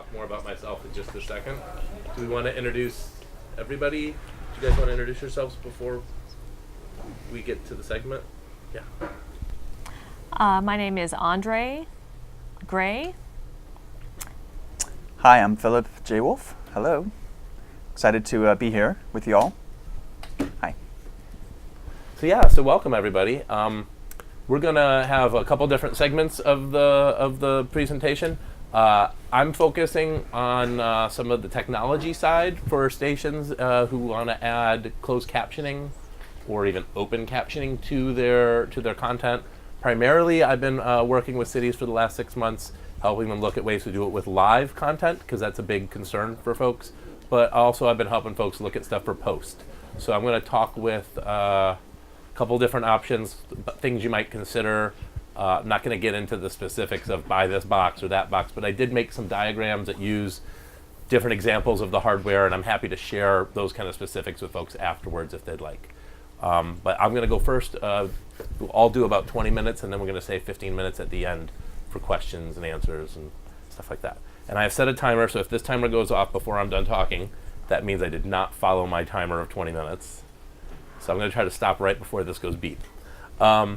talk more about myself in just a second. Do we want to introduce everybody? Do you guys want to introduce yourselves before we get to the segment? Yeah. My name is Andre Gray. Hi, I'm Philip J. Wolfe. Hello. Excited to be here with you all. Hi. So welcome everybody. We're gonna have a couple different segments of the presentation. I'm focusing on some of the technology side for stations who want to add closed captioning or even open captioning to their content. Primarily, I've been working with cities for the last 6 months, helping them look at ways to do it with live content, because that's a big concern for folks. But also, I've been helping folks look at stuff for post. So I'm going to talk with a couple different options, things you might consider. I'm not going to get into the specifics of buy this box or that box, but I did make some diagrams that use different examples of the hardware, and I'm happy to share those kind of specifics with folks afterwards if they'd like. But I'm going to go first. We'll all do about 20 minutes, and then we're going to save 15 minutes at the end for questions and answers and stuff like that. And I have set a timer, so if this timer goes off before I'm done talking, that means I did not follow my timer of 20 minutes. So I'm going to try to stop right before this goes beep. I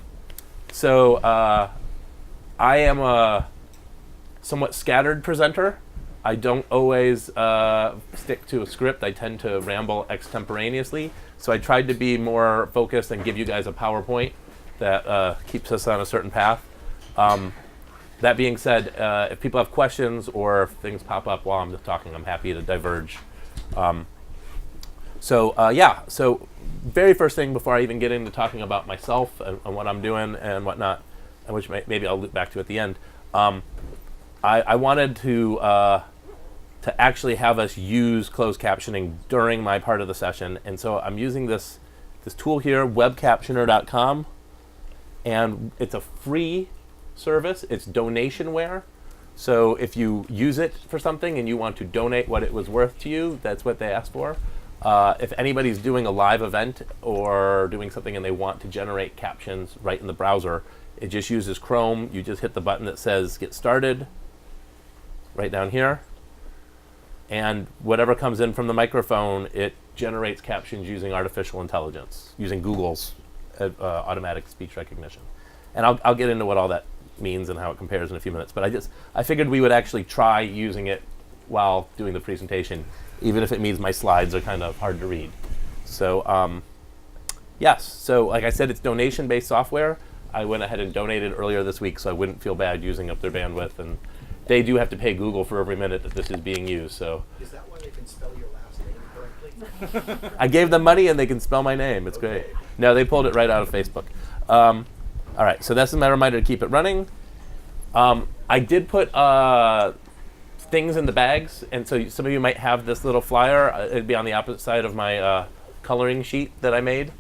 am a somewhat scattered presenter. I don't always stick to a script. I tend to ramble extemporaneously. So I tried to be more focused and give you guys a PowerPoint that keeps us on a certain path. That being said, if people have questions or if things pop up while I'm just talking, I'm happy to diverge. So very first thing before I even get into talking about myself and what I'm doing and whatnot, and which maybe I'll loop back to at the end, I wanted to actually have us use closed captioning during my part of the session. And so I'm using this tool here, webcaptioner.com, and it's a free service. It's donationware. So if you use it for something and you want to donate what it was worth to you, that's what they ask for. If anybody's doing a live event or doing something and they want to generate captions right in the browser, it just uses Chrome. You just hit the button that says get started right down here. And whatever comes in from the microphone, it generates captions using artificial intelligence, using Google's automatic speech recognition. And I'll get into what all that means and how it compares in a few minutes. But I figured we would actually try using it while doing the presentation, even if it means my slides are kind of hard to read. So yes, so like I said, it's donation-based software. I went ahead and donated earlier this week so I wouldn't feel bad using up their bandwidth. And they do have to pay Google for every minute that this is being used. So is that why they can spell your last name correctly? I gave them money and they can spell my name. It's great. No, they pulled it right out of Facebook. All right, so that's my reminder to keep it running. I did put things in the bags, and so some of you might have this little flyer. It'd be on the opposite side of my coloring sheet that I made.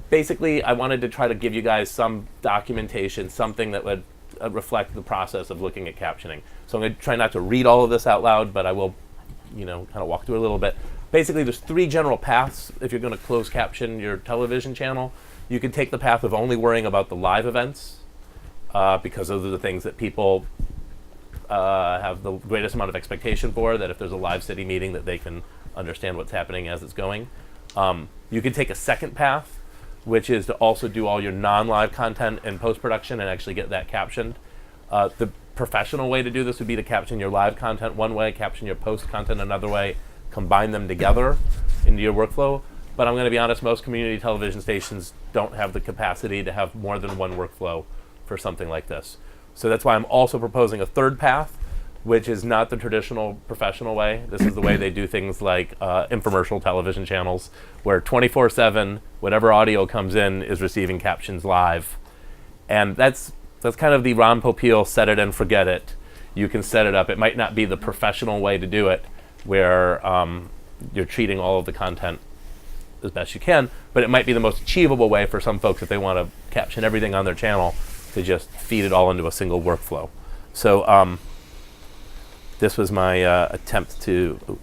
Basically, I wanted to try to give you guys some documentation, something that would reflect the process of looking at captioning. So I'm going to try not to read all of this out loud, but I will, kind of walk through it a little bit. Basically, there's 3 general paths if you're going to close caption your television channel. You can take the path of only worrying about the live events, because those are the things that people have the greatest amount of expectation for, that if there's a live city meeting that they can understand what's happening as it's going. You can take a second path, which is to also do all your non-live content in post-production and actually get that captioned. The professional way to do this would be to caption your live content one way, caption your post content another way, combine them together into your workflow. But I'm going to be honest, most community television stations don't have the capacity to have more than one workflow for something like this. So that's why I'm also proposing a third path, which is not the traditional professional way. This is the way they do things like infomercial television channels, where 24/7, whatever audio comes in is receiving captions live. And that's kind of the Ron Popeil set it and forget it. You can set it up. It might not be the professional way to do it, where you're treating all of the content as best you can, but it might be the most achievable way for some folks if they want to caption everything on their channel to just feed it all into a single workflow. So this was my attempt to,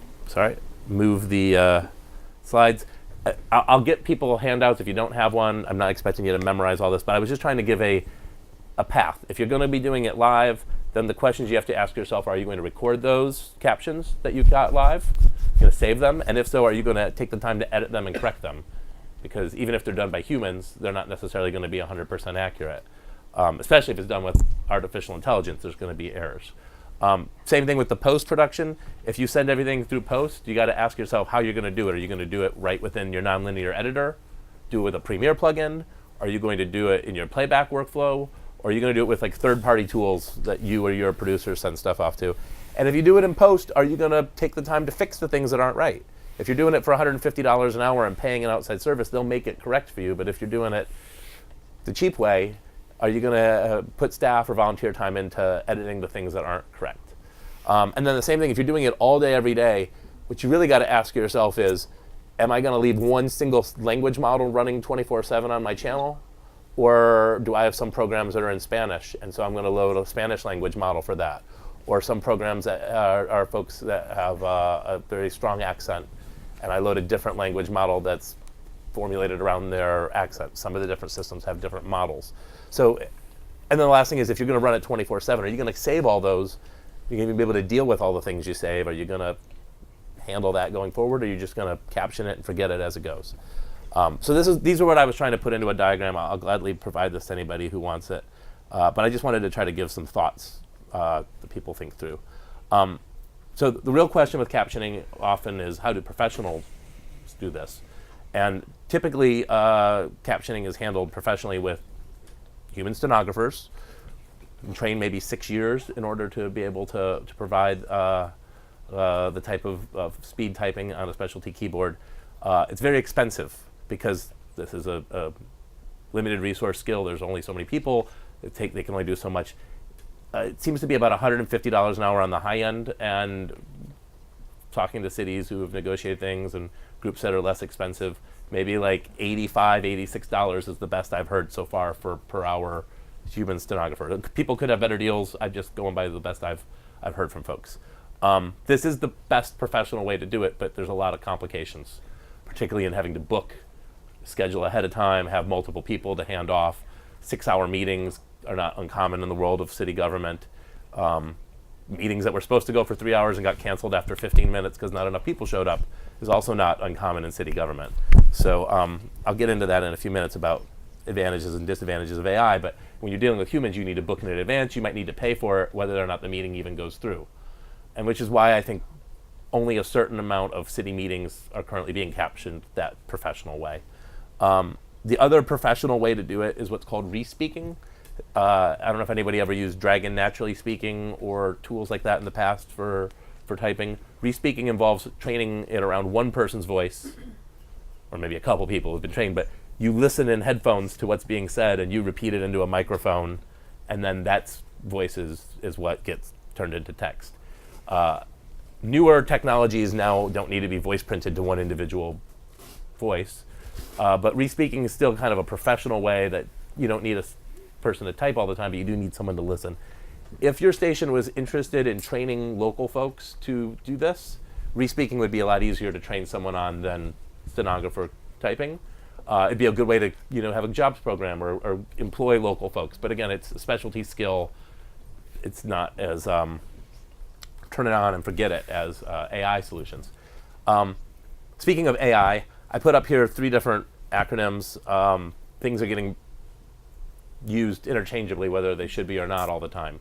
move the slides. I'll get people handouts if you don't have one. I'm not expecting you to memorize all this, but I was just trying to give a path. If you're going to be doing it live, then the questions you have to ask yourself, are you going to record those captions that you've got live? Going to save them? And if so, are you going to take the time to edit them and correct them? Because even if they're done by humans, they're not necessarily going to be 100% accurate. Especially if it's done with artificial intelligence, there's going to be errors. Same thing with the post-production. If you send everything through post, you got to ask yourself how you're going to do it. Are you going to do it right within your nonlinear editor? Do it with a Premiere plugin? Are you going to do it in your playback workflow? Or are you going to do it with like third-party tools that you or your producers send stuff off to? And if you do it in post, are you going to take the time to fix the things that aren't right? If you're doing it for $150 an hour and paying an outside service, they'll make it correct for you. But if you're doing it the cheap way, are you going to put staff or volunteer time into editing the things that aren't correct? And then the same thing, if you're doing it all day, every day, what you really got to ask yourself is, am I going to leave one single language model running 24/7 on my channel? Or do I have some programs that are in Spanish, and so I'm going to load a Spanish language model for that? Or some programs that are folks that have a very strong accent, and I load a different language model that's formulated around their accent. Some of the different systems have different models. So, and then the last thing is, if you're going to run it 24/7, are you going to save all those? Are you going to be able to deal with all the things you save? Are you going to handle that going forward, or are you just going to caption it and forget it as it goes? So these are what I was trying to put into a diagram. I'll gladly provide this to anybody who wants it. But I just wanted to try to give some thoughts that people think through. So the real question with captioning often is, how do professionals do this? And typically, captioning is handled professionally with human stenographers, trained maybe 6 years in order to be able to provide the type of speed typing on a specialty keyboard. It's very expensive because this is a limited resource skill. There's only so many people. They can only do so much. It seems to be about $150 an hour on the high end, and talking to cities who have negotiated things and groups that are less expensive, maybe like $85, $86 is the best I've heard so far for per hour human stenographer. People could have better deals. I'm just going by the best I've heard from folks. This is the best professional way to do it, but there's a lot of complications, particularly in having to book, schedule ahead of time, have multiple people to hand off. 6-hour meetings are not uncommon in the world of city government. Meetings that were supposed to go for 3 hours and got canceled after 15 minutes because not enough people showed up is also not uncommon in city government. So I'll get into that in a few minutes about advantages and disadvantages of AI, but when you're dealing with humans, you need to book in advance. You might need to pay for it, whether or not the meeting even goes through. And which is why I think only a certain amount of city meetings are currently being captioned that professional way. The other professional way to do it is what's called re-speaking. I don't know if anybody ever used Dragon Naturally Speaking or tools like that in the past for typing. Re-speaking involves training it around one person's voice, or maybe a couple people who've been trained, but you listen in headphones to what's being said and you repeat it into a microphone, and then that voice is what gets turned into text. Newer technologies now don't need to be voice printed to one individual voice, but re-speaking is still kind of a professional way that you don't need a person to type all the time, but you do need someone to listen. If your station was interested in training local folks to do this, re-speaking would be a lot easier to train someone on than stenographer typing. It'd be a good way to have a jobs program or employ local folks. But again, it's a specialty skill. It's not as turn it on and forget it as AI solutions. Speaking of AI, I put up here 3 different acronyms. Things are getting used interchangeably, whether they should be or not all the time.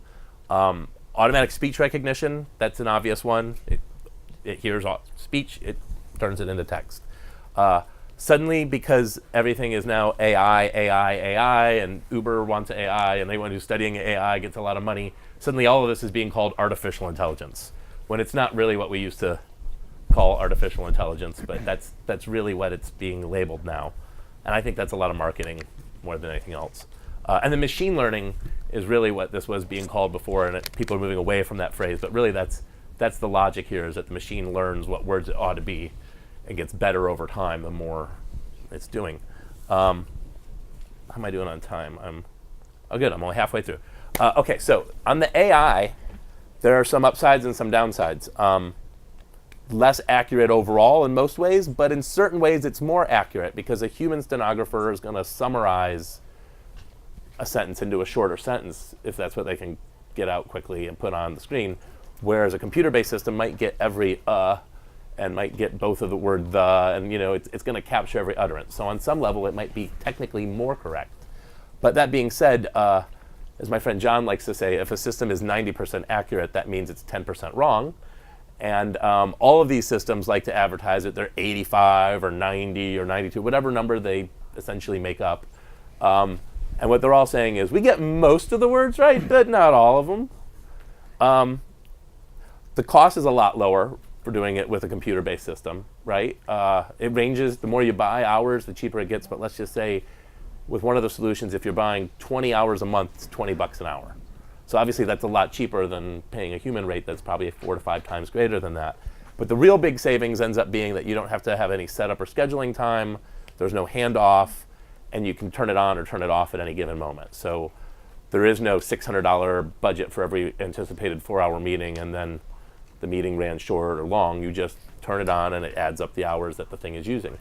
Automatic speech recognition, that's an obvious one. It hears speech, it turns it into text. Suddenly, because everything is now AI, and Uber wants AI, and anyone who's studying AI gets a lot of money, suddenly all of this is being called artificial intelligence, when it's not really what we used to call artificial intelligence, but that's really what it's being labeled now. And I think that's a lot of marketing more than anything else. And then machine learning is really what this was being called before, and people are moving away from that phrase, but really that's the logic here, is that the machine learns what words it ought to be and gets better over time the more it's doing. How am I doing on time? Oh good, I'm only halfway through. Okay, so on the AI, there are some upsides and some downsides. Less accurate overall in most ways, but in certain ways it's more accurate because a human stenographer is going to summarize a sentence into a shorter sentence if that's what they can get out quickly and put on the screen, whereas a computer-based system might get every and might get both of the word the, and it's going to capture every utterance. So on some level, it might be technically more correct. But that being said, as my friend John likes to say, if a system is 90% accurate, that means it's 10% wrong. And all of these systems like to advertise that they're 85 or 90 or 92, whatever number they essentially make up. And what they're all saying is, we get most of the words right, but not all of them. The cost is a lot lower for doing it with a computer-based system, right? It ranges, the more you buy hours, the cheaper it gets, but let's just say with one of the solutions, if you're buying 20 hours a month, it's $20 an hour. So obviously that's a lot cheaper than paying a human rate that's probably 4 to 5 times greater than that. But the real big savings ends up being that you don't have to have any setup or scheduling time, there's no handoff, and you can turn it on or turn it off at any given moment. So there is no $600 budget for every anticipated 4-hour meeting, and then the meeting ran short or long. You just turn it on and it adds up the hours that the thing is using.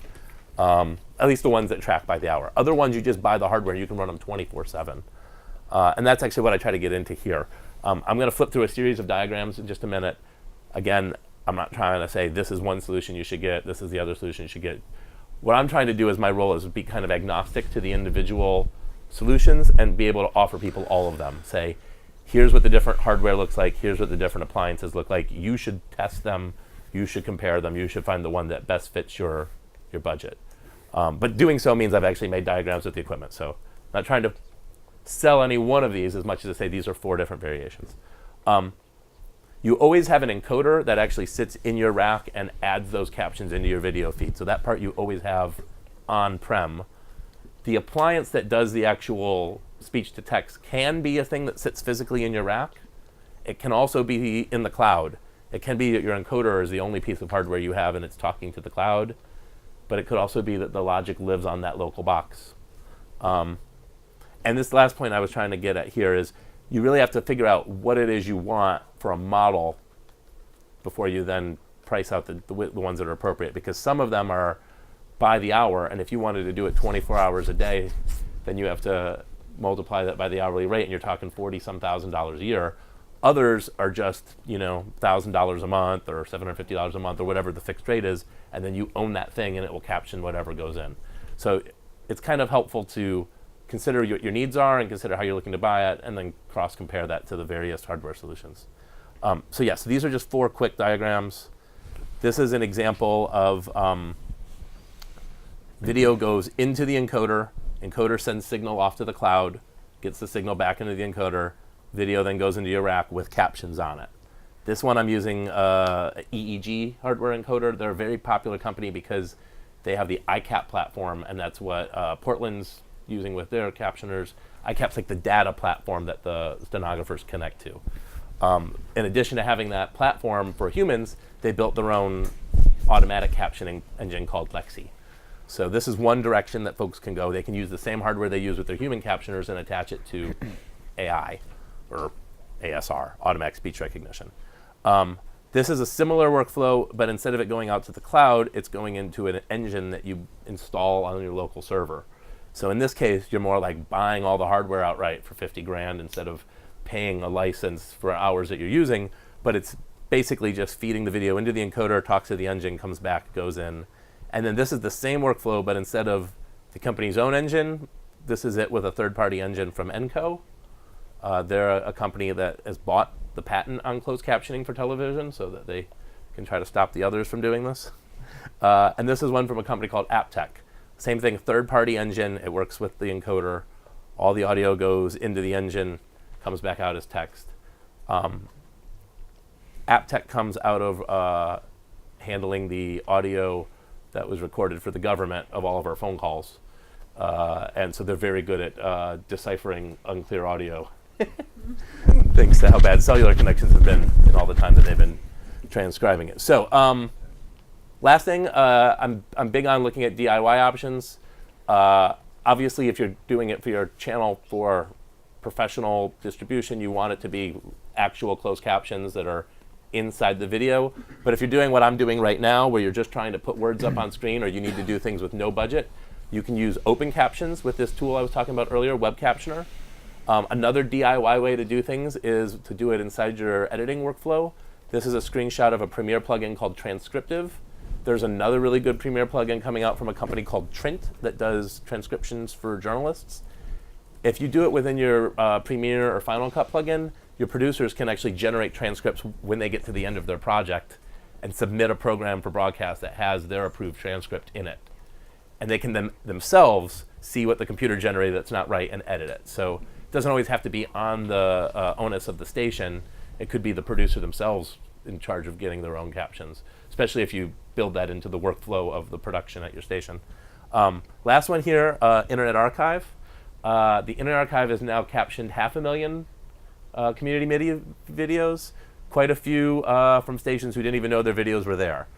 At least the ones that track by the hour. Other ones, you just buy the hardware, you can run them 24/7. And that's actually what I try to get into here. I'm going to flip through a series of diagrams in just a minute. Again, I'm not trying to say this is one solution you should get, this is the other solution you should get. What I'm trying to do is my role is be kind of agnostic to the individual solutions and be able to offer people all of them. Say, here's what the different hardware looks like, here's what the different appliances look like. You should test them, you should compare them, you should find the one that best fits your budget. But doing so means I've actually made diagrams with the equipment. So I'm not trying to sell any one of these as much as to say these are 4 different variations. You always have an encoder that actually sits in your rack and adds those captions into your video feed. So that part you always have on-prem. The appliance that does the actual speech-to-text can be a thing that sits physically in your rack. It can also be in the cloud. It can be that your encoder is the only piece of hardware you have and it's talking to the cloud. But it could also be that the logic lives on that local box. And this last point I was trying to get at here is you really have to figure out what it is you want for a model before you then price out the ones that are appropriate, because some of them are by the hour, and if you wanted to do it 24 hours a day, then you have to multiply that by the hourly rate, and you're talking $40-some thousand a year. Others are just, $1,000 a month or $750 a month or whatever the fixed rate is, and then you own that thing and it will caption whatever goes in. So it's kind of helpful to consider what your needs are and consider how you're looking to buy it, and then cross-compare that to the various hardware solutions. So these are just 4 quick diagrams. This is an example of video goes into the encoder sends signal off to the cloud, gets the signal back into the encoder, video then goes into your rack with captions on it. This one I'm using EEG hardware encoder. They're a very popular company because they have the ICAP platform, and that's what Portland's using with their captioners. ICAP's like the data platform that the stenographers connect to. In addition to having that platform for humans, they built their own automatic captioning engine called Lexi. So this is one direction that folks can go. They can use the same hardware they use with their human captioners and attach it to AI, or ASR, automatic speech recognition. This is a similar workflow, but instead of it going out to the cloud, it's going into an engine that you install on your local server. So in this case, you're more like buying all the hardware outright for 50 grand instead of paying a license for hours that you're using, but it's basically just feeding the video into the encoder, talks to the engine, comes back, goes in. And then this is the same workflow, but instead of the company's own engine, this is it with a third-party engine from Enco. They're a company that has bought the patent on closed captioning for television so that they can try to stop the others from doing this. And this is one from a company called AppTech. Same thing, third-party engine. It works with the encoder. All the audio goes into the engine, comes back out as text. AppTech comes out of handling the audio that was recorded for the government of all of our phone calls. And so they're very good at deciphering unclear audio. Thanks to how bad cellular connections have been in all the time that they've been transcribing it. So last thing, I'm big on looking at DIY options. Obviously, if you're doing it for your channel for professional distribution, you want it to be actual closed captions that are inside the video. But if you're doing what I'm doing right now, where you're just trying to put words up on screen, or you need to do things with no budget, you can use open captions with this tool I was talking about earlier, Web Captioner. Another DIY way to do things is to do it inside your editing workflow. This is a screenshot of a Premiere plugin called Transcriptive. There's another really good Premiere plugin coming out from a company called Trint that does transcriptions for journalists. If you do it within your Premiere or Final Cut plugin, your producers can actually generate transcripts when they get to the end of their project and submit a program for broadcast that has their approved transcript in it. And they can themselves see what the computer generated that's not right and edit it. So it doesn't always have to be on the onus of the station. It could be the producer themselves in charge of getting their own captions, especially if you build that into the workflow of the production at your station. Last one here, Internet Archive. The Internet Archive has now captioned 500,000 community media videos, quite a few from stations who didn't even know their videos were there.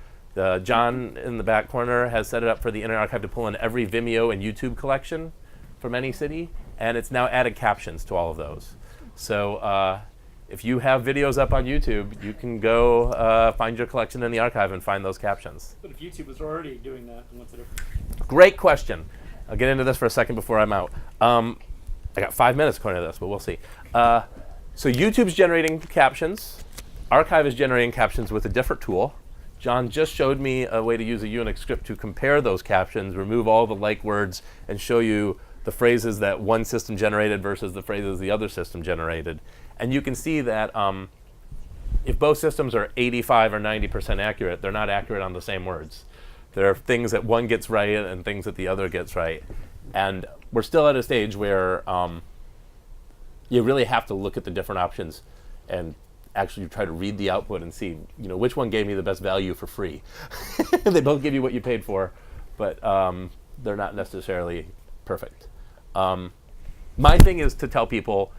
John in the back corner has set it up for the Internet Archive to pull in every Vimeo and YouTube collection from any city, and it's now added captions to all of those. So if you have videos up on YouTube, you can go find your collection in the archive and find those captions. But if YouTube was already doing that, then what's the difference? Great question. I'll get into this for a second before I'm out. I got 5 minutes according to this, but we'll see. So YouTube's generating captions. Archive is generating captions with a different tool. John just showed me a way to use a Unix script to compare those captions, remove all the like words, and show you the phrases that one system generated versus the phrases the other system generated. And you can see that if both systems are 85 or 90% accurate, they're not accurate on the same words. There are things that one gets right and things that the other gets right. And we're still at a stage where you really have to look at the different options and actually try to read the output and see, which one gave me the best value for free. They both give you what you paid for, but they're not necessarily perfect. My thing is to tell people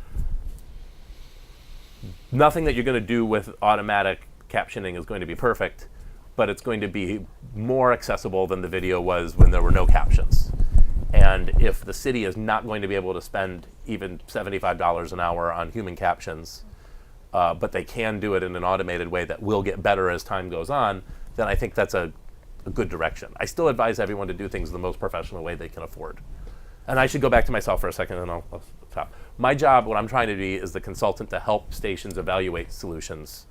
nothing that you're going to do with automatic captioning is going to be perfect, but it's going to be more accessible than the video was when there were no captions. And if the city is not going to be able to spend even $75 an hour on human captions, but they can do it in an automated way that will get better as time goes on, then I think that's a good direction. I still advise everyone to do things the most professional way they can afford. And I should go back to myself for a second and I'll stop. My job, what I'm trying to be, is the consultant to help stations evaluate solutions,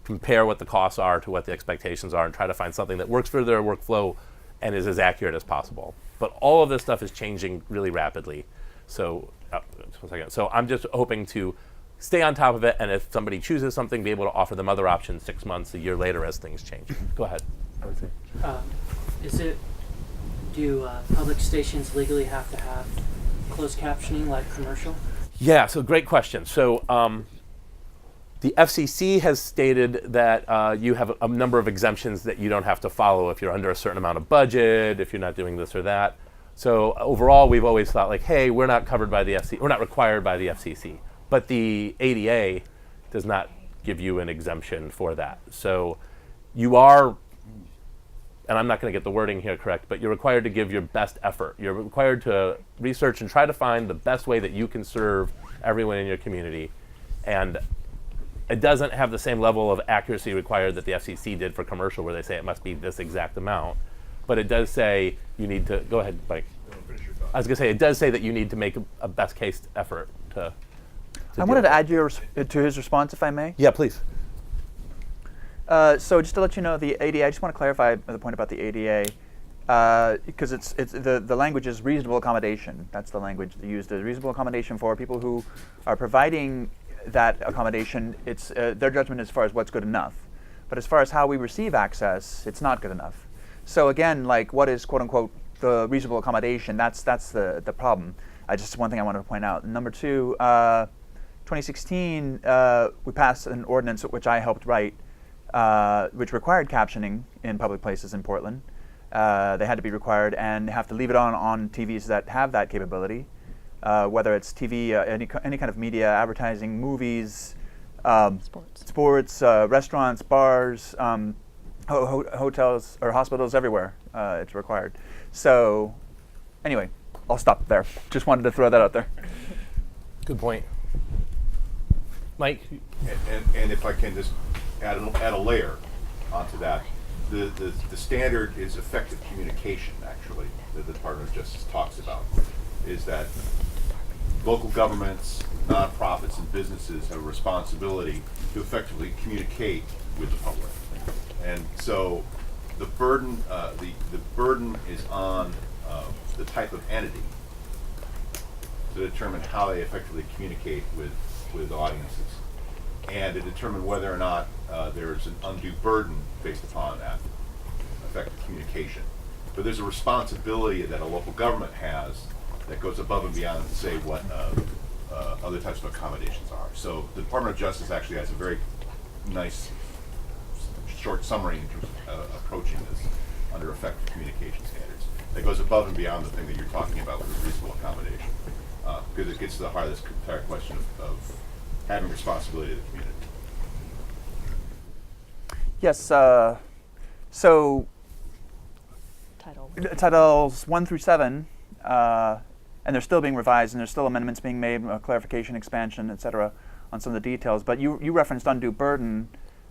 compare what the costs are to what the expectations are, and try to find something that works for their workflow and is as accurate as possible. But all of this stuff is changing really rapidly. So, just 1 second. So I'm just hoping to stay on top of it, and if somebody chooses something, be able to offer them other options 6 months, a year later as things change. Go ahead. Do public stations legally have to have closed captioning like commercial? Yeah, so great question. So the FCC has stated that you have a number of exemptions that you don't have to follow if you're under a certain amount of budget, if you're not doing this or that. So overall, we've always thought like, hey, we're not covered by the FCC, we're not required by the FCC. But the ADA does not give you an exemption for that. So you are, and I'm not going to get the wording here correct, but you're required to give your best effort. You're required to research and try to find the best way that you can serve everyone in your community. And it doesn't have the same level of accuracy required that the FCC did for commercial, where they say it must be this exact amount. But it does say you need to, go ahead, Mike. Finish your thought. I was going to say, it does say that you need to make a best case effort to I wanted to add to his response, if I may. Yeah, please. So just to let you know, the ADA, I just want to clarify the point about the ADA, because it's the language is reasonable accommodation. That's the language they used. A reasonable accommodation for people who are providing that accommodation. It's their judgment as far as what's good enough. But as far as how we receive access, it's not good enough. So again, like what is quote unquote the reasonable accommodation? That's the problem. Just one thing I wanted to point out. Number two, 2016, we passed an ordinance which I helped write, which required captioning in public places in Portland. They had to be required and have to leave it on TVs that have that capability, whether it's TV, any kind of media, advertising, movies, sports, restaurants, bars, hotels or hospitals, everywhere. It's required. So anyway, I'll stop there. Just wanted to throw that out there. Good point. Mike? And if I can just add a layer onto that, the standard is effective communication, actually, that the Department of Justice talks about, is that local governments, nonprofits, and businesses have a responsibility to effectively communicate with the public. And so the burden, the burden is on the type of entity to determine how they effectively communicate with audiences, and to determine whether or not there's an undue burden based upon that effective communication. But there's a responsibility that a local government has that goes above and beyond to say what other types of accommodations are. So the Department of Justice actually has a very nice short summary in terms of approaching this under effective communication standards that goes above and beyond the thing that you're talking about with a reasonable accommodation, because it gets to the heart of this entire question of having responsibility to the community. Yes. So Title. Titles 1 through 7, and they're still being revised, and there's still amendments being made, clarification, expansion, etc., on some of the details. But you referenced undue burden.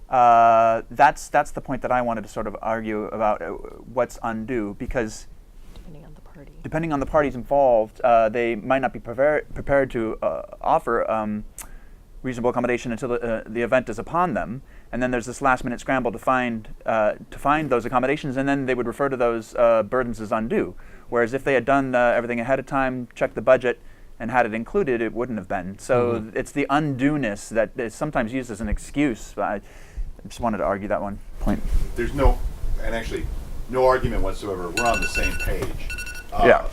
That's the point that I wanted to sort of argue about what's undue, because Depending on the party. depending on the parties involved, they might not be prepared to offer reasonable accommodation until the event is upon them, and then there's this last-minute scramble to find those accommodations, and then they would refer to those burdens as undue. Whereas if they had done everything ahead of time, checked the budget, and had it included, it wouldn't have been. So it's the undueness that is sometimes used as an excuse. I just wanted to argue that one point. There's no argument whatsoever. We're on the same page. Yeah.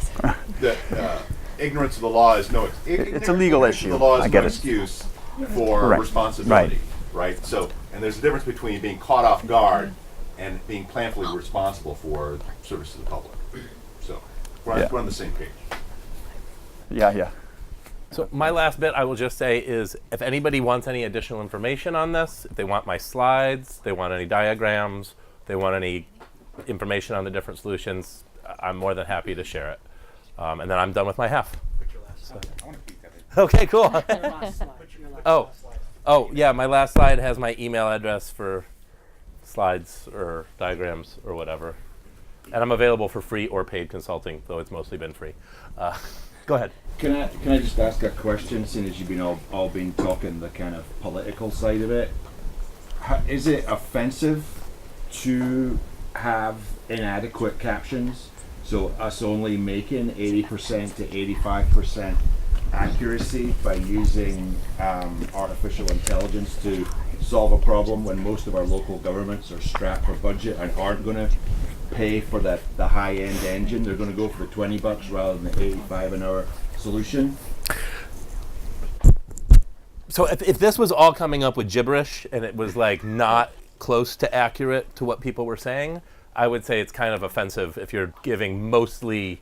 That ignorance of the law is no. It's a legal ignorance issue. Of the law is I get no it. excuse for Correct. responsibility, right? So, and there's a difference between being caught off guard and being planfully responsible for service to the public. So, we're on the same page. Yeah. So my last bit I will just say is, if anybody wants any additional information on this, if they want my slides, they want any diagrams, they want any information on the different solutions, I'm more than happy to share it. And then I'm done with my half. Put your last slide. I want to keep that. Okay, cool. Your last slide. Your last slide. Oh, yeah, my last slide has my email address for slides or diagrams or whatever. And I'm available for free or paid consulting, though it's mostly been free. Go ahead. Can I just ask a question, seeing as you've been all been talking the kind of political side of it? Is it offensive to have inadequate captions? So us only making 80% to 85% accuracy by using artificial intelligence to solve a problem when most of our local governments are strapped for budget and aren't going to pay for the high-end engine. They're going to go for the $20 rather than the 85 an hour solution. So if this was all coming up with gibberish and it was like not close to accurate to what people were saying, I would say it's kind of offensive if you're giving mostly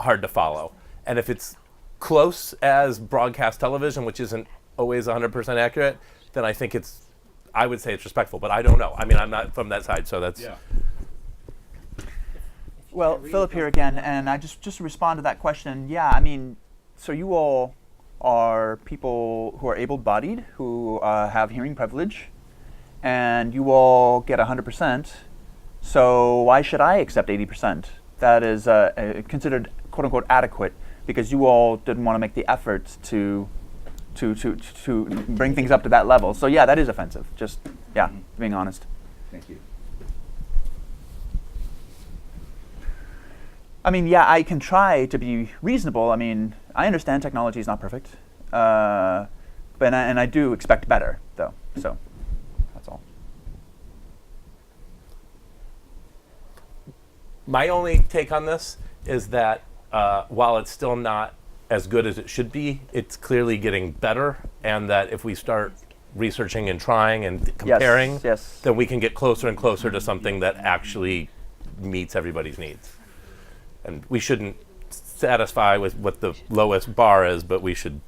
hard to follow. And if it's close as broadcast television, which isn't always 100% accurate, then I would say it's respectful, but I don't know. I mean, I'm not from that side, so that's... Yeah. Well, Philip here again, and I just to respond to that question, yeah, I mean, so you all are people who are able-bodied, who have hearing privilege, and you all get 100%, so why should I accept 80%? That is considered quote-unquote adequate, because you all didn't want to make the effort to bring things up to that level. So yeah, that is offensive, just, yeah, being honest. Thank you. I mean, yeah, I can try to be reasonable. I mean, I understand technology is not perfect, but I do expect better, though. So that's all. My only take on this is that while it's still not as good as it should be, it's clearly getting better, and that if we start researching and trying and comparing, Yes. then we can get closer and closer to something that actually meets everybody's needs. And we shouldn't satisfy with what the lowest bar is, but we should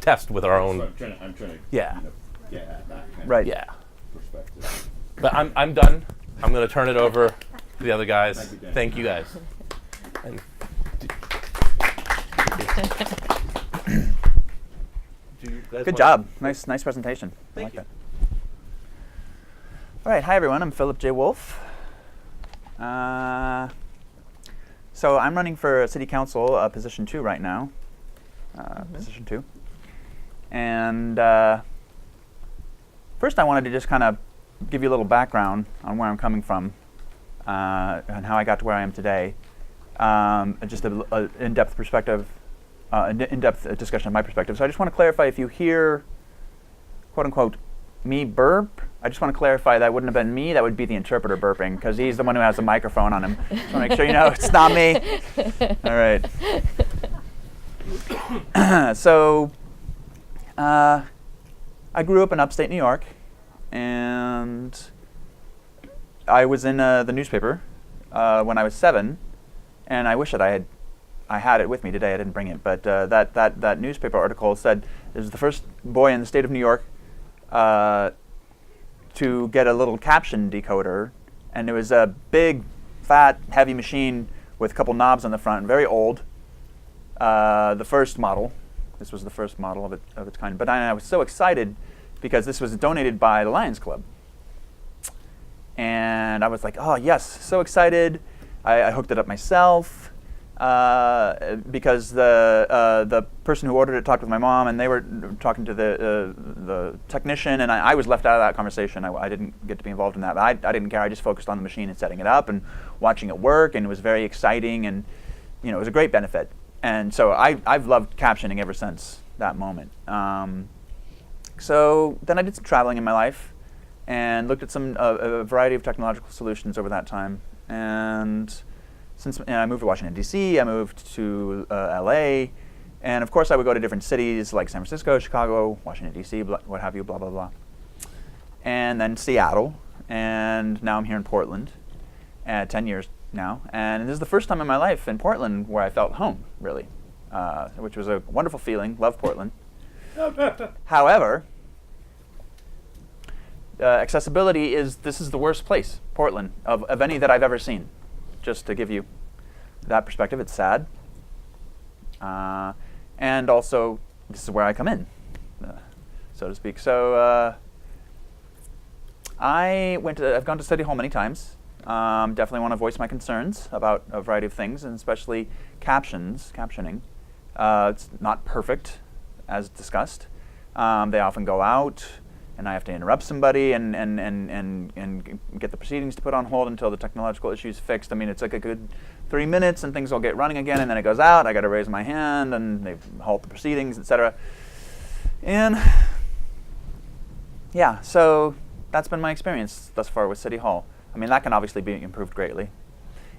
test with our own. So I'm trying to Yeah. get at that kind Right. Yeah. of perspective. But I'm done. I'm going to turn it over to the other guys. Thank you, Dan. Thank you guys. And do you guys Good want- job. Nice presentation. I like you. that. All right. Hi, everyone. I'm Philip J. Wolfe. So I'm running for City Council, position 2 right now. position 2. And first I wanted to just kind of give you a little background on where I'm coming from and how I got to where I am today. Just an in-depth perspective, in-depth discussion of my perspective. So I just want to clarify, if you hear, quote unquote, me burp, I just want to clarify that wouldn't have been me, that would be the interpreter burping, because he's the one who has the microphone on him. Just want to make sure you know it's not me. All right. So I grew up in upstate New York, and I was in the newspaper when I was 7, and I wish that I had it with me today. I didn't bring it, but that newspaper article said it was the first boy in the state of New York to get a little caption decoder, and it was a big, fat, heavy machine with a couple knobs on the front, very old. The first model. This was the first model of its kind. But I was so excited because this was donated by the Lions Club. And I was like, oh yes, so excited. I hooked it up myself because the person who ordered it talked with my mom, and they were talking to the technician, and I was left out of that conversation. I didn't get to be involved in that. But I didn't care. I just focused on the machine and setting it up and watching it work, and it was very exciting, and it was a great benefit. And so I've loved captioning ever since that moment. So then I did some traveling in my life and looked at a variety of technological solutions over that time. And since I moved to Washington, D.C., I moved to L.A., and of course I would go to different cities like San Francisco, Chicago, Washington, D.C., what have you, blah, blah, blah. And then Seattle, and now I'm here in Portland, 10 years now, and this is the first time in my life in Portland where I felt home, really, which was a wonderful feeling. Love Portland. However, accessibility this is the worst place, Portland, of any that I've ever seen. Just to give you that perspective, it's sad. And also, this is where I come in, so to speak. So I've gone to City Hall many times. Definitely want to voice my concerns about a variety of things, and especially captioning. It's not perfect, as discussed. They often go out, and I have to interrupt somebody and get the proceedings to put on hold until the technological issue is fixed. I mean, it's like a good 3 minutes, and things will get running again, and then it goes out. I got to raise my hand, and they halt the proceedings, etc. And yeah, so that's been my experience thus far with City Hall. I mean, that can obviously be improved greatly.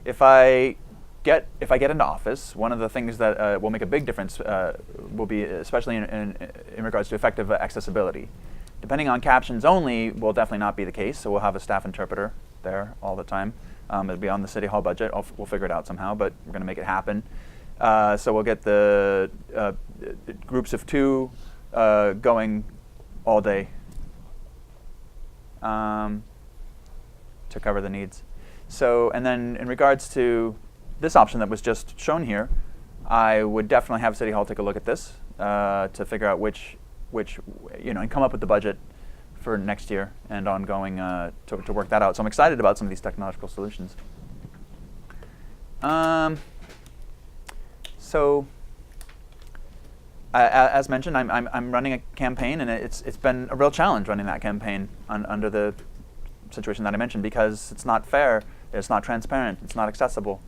If I get into office, one of the things that will make a big difference will be, especially in regards to effective accessibility. Depending on captions only will definitely not be the case, so we'll have a staff interpreter there all the time. It'll be on the City Hall budget. We'll figure it out somehow, but we're going to make it happen. So we'll get the groups of 2 going all day to cover the needs. So, and then in regards to this option that was just shown here, I would definitely have City Hall take a look at this to figure out which and come up with the budget for next year and ongoing to work that out. So I'm excited about some of these technological solutions. So as mentioned, I'm running a campaign, and it's been a real challenge running that campaign under the situation that I mentioned, because it's not fair, it's not transparent, it's not accessible.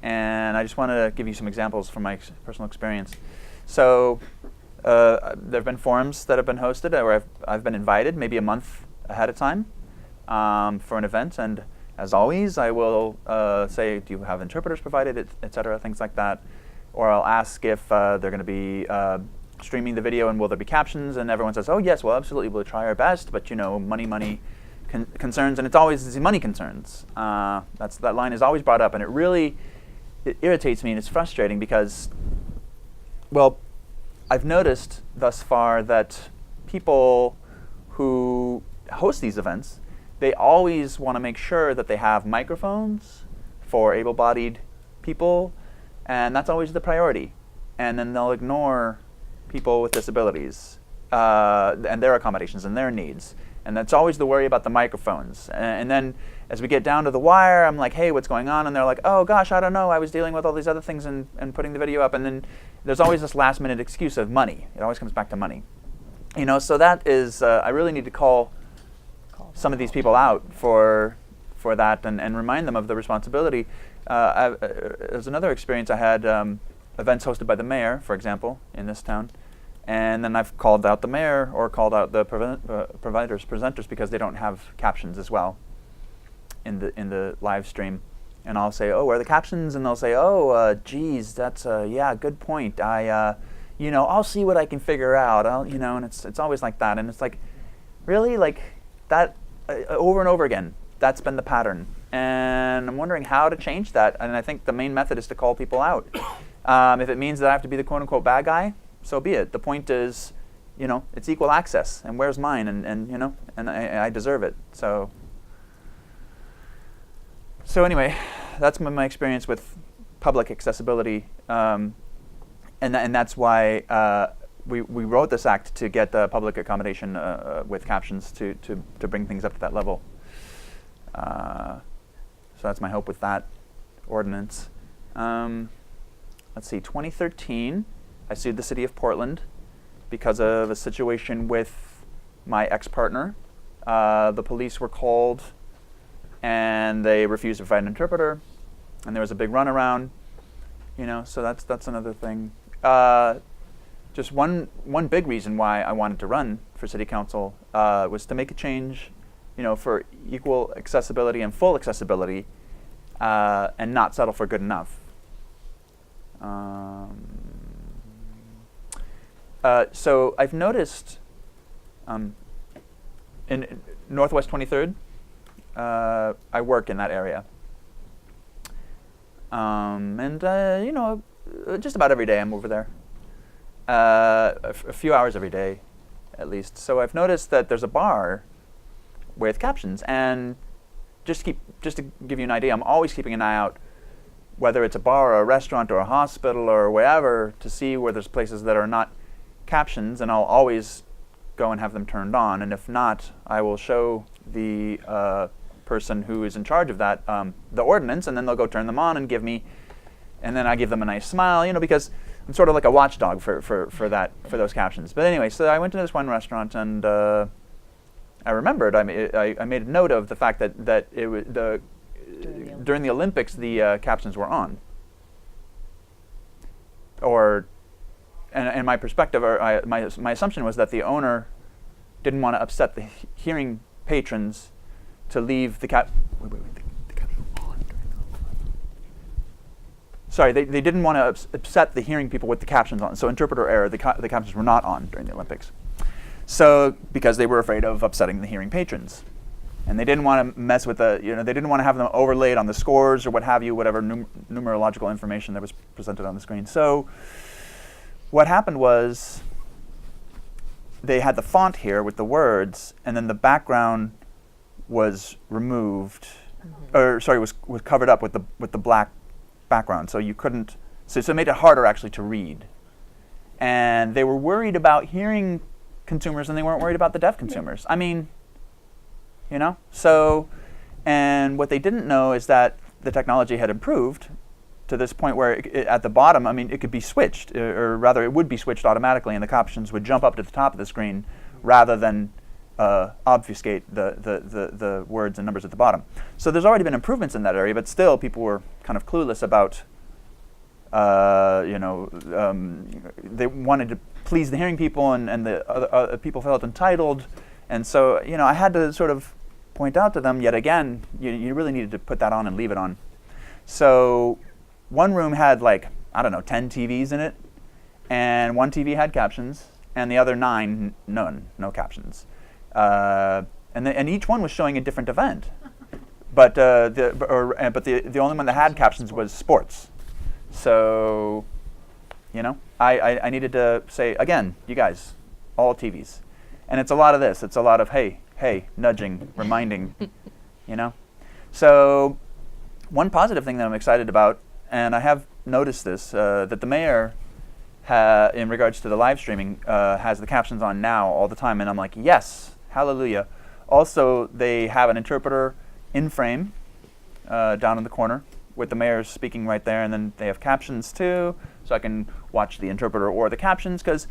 And I just want to give you some examples from my personal experience. So there have been forums that have been hosted where I've been invited maybe a month ahead of time for an event, and as always I will say, do you have interpreters provided, etc., things like that. Or I'll ask if they're going to be streaming the video, and will there be captions, and everyone says, oh yes, well absolutely, we'll try our best, but money concerns, and it's always the money concerns. That line is always brought up, and it irritates me, and it's frustrating because, well, I've noticed thus far that people who host these events, they always want to make sure that they have microphones for able-bodied people, and that's always the priority. And then they'll ignore people with disabilities and their accommodations and their needs. And that's always the worry about the microphones. And then as we get down to the wire, I'm like, hey, what's going on? And they're like, oh gosh, I don't know. I was dealing with all these other things and putting the video up. And then there's always this last minute excuse of money. It always comes back to money. You know, so that is, I really need to call some of these people out for that and remind them of the responsibility. There's another experience I had, events hosted by the mayor, for example, in this town. And then I've called out the mayor or called out the presenters because they don't have captions as well in the live stream. And I'll say, oh, where are the captions? And they'll say, oh, geez, that's yeah, good point. You know, I'll see what I can figure out. And it's always like that. And it's like, really, like that over and over again. That's been the pattern. And I'm wondering how to change that. And I think the main method is to call people out. If it means that I have to be the quote-unquote bad guy, so be it. The point is, you know, it's equal access, and where's mine? And you know, and I deserve it. So anyway, that's my experience with public accessibility, and that's why we wrote this act to get the public accommodation with captions to bring things up to that level. So that's my hope with that ordinance. Let's see, 2013. I sued the city of Portland because of a situation with my ex-partner. The police were called and they refused to provide an interpreter, and there was a big runaround. You know, so that's another thing. Just one big reason why I wanted to run for city council was to make a change, you know, for equal accessibility and full accessibility, and not settle for good enough. So I've noticed in Northwest 23rd, I work in that area. And you know, just about every day I'm over there. A few hours every day, at least. So I've noticed that there's a bar with captions, and just to give you an idea, I'm always keeping an eye out, whether it's a bar or a restaurant or a hospital or wherever, to see where there's places that are not captions, and I'll always go and have them turned on. And if not, I will show the person who is in charge of that the ordinance, and then they'll go turn them on and give me, and then I give them a nice smile, you know, because I'm sort of like a watchdog for those captions. But anyway, so I went to this one restaurant, and I remembered I made a note of the fact that it was during the Olympics the captions were on. And my perspective, or my assumption was that the owner didn't want to upset the hearing patrons to leave the captions on. Sorry, they didn't want to upset the hearing people with the captions on. So interpreter error, the captions were not on during the Olympics. So because they were afraid of upsetting the hearing patrons. And they didn't want to mess with they didn't want to have them overlaid on the scores or what have you, whatever numerological information that was presented on the screen. So what happened was they had the font here with the words, and then the background was removed, or sorry, was covered up with the black background, so you couldn't. So it made it harder actually to read. And they were worried about hearing consumers, and they weren't worried about the deaf consumers. I mean, you know. So, and what they didn't know is that the technology had improved to this point where at the bottom, I mean, it could be switched, or rather it would be switched automatically, and the captions would jump up to the top of the screen rather than obfuscate the words and numbers at the bottom. So there's already been improvements in that area, but still people were kind of clueless about, they wanted to please the hearing people, and the other people felt entitled. And so, you know, I had to sort of point out to them, yet again, you really needed to put that on and leave it on. So one room had like, I don't know, 10 TVs in it, and one TV had captions, and the other 9, no captions. And each one was showing a different event. But the only one that had captions was sports. So, you know, I needed to say, again, you guys, all TVs. And it's a lot of this. It's a lot of, hey, nudging, reminding, you know. So one positive thing that I'm excited about, and I have noticed this, that the mayor, in regards to the live streaming, has the captions on now all the time. And I'm like, yes, hallelujah. Also, they have an interpreter in frame down in the corner with the mayor speaking right there, and then they have captions too, so I can watch the interpreter or the captions because,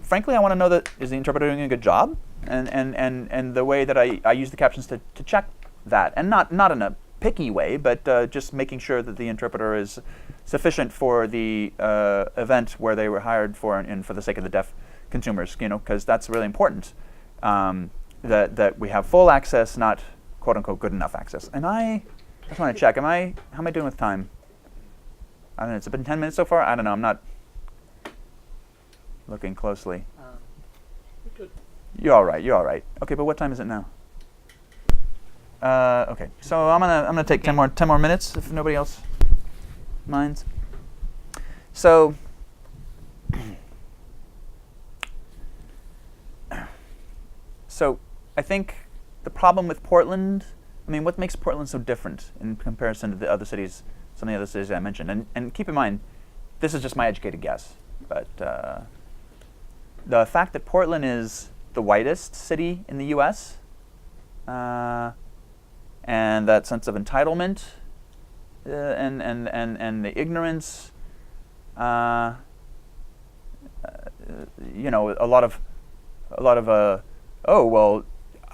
frankly, I want to know that is the interpreter doing a good job, and the way that I use the captions to check that, and not in a picky way, but just making sure that the interpreter is sufficient for the event where they were hired for, and for the sake of the deaf consumers, because that's really important. That we have full access, not quote unquote good enough access. And I just want to check, how am I doing with time? I don't know, it's been 10 minutes so far? I don't know, I'm not looking closely. Good. You're all right. Okay, but what time is it now? Okay, so I'm gonna take 10 more minutes if nobody else minds. So I think the problem with Portland, what makes Portland so different in comparison to the other cities, some of the other cities I mentioned, and keep in mind, this is just my educated guess, but the fact that Portland is the whitest city in the U.S., and that sense of entitlement, and the ignorance, a lot of oh well,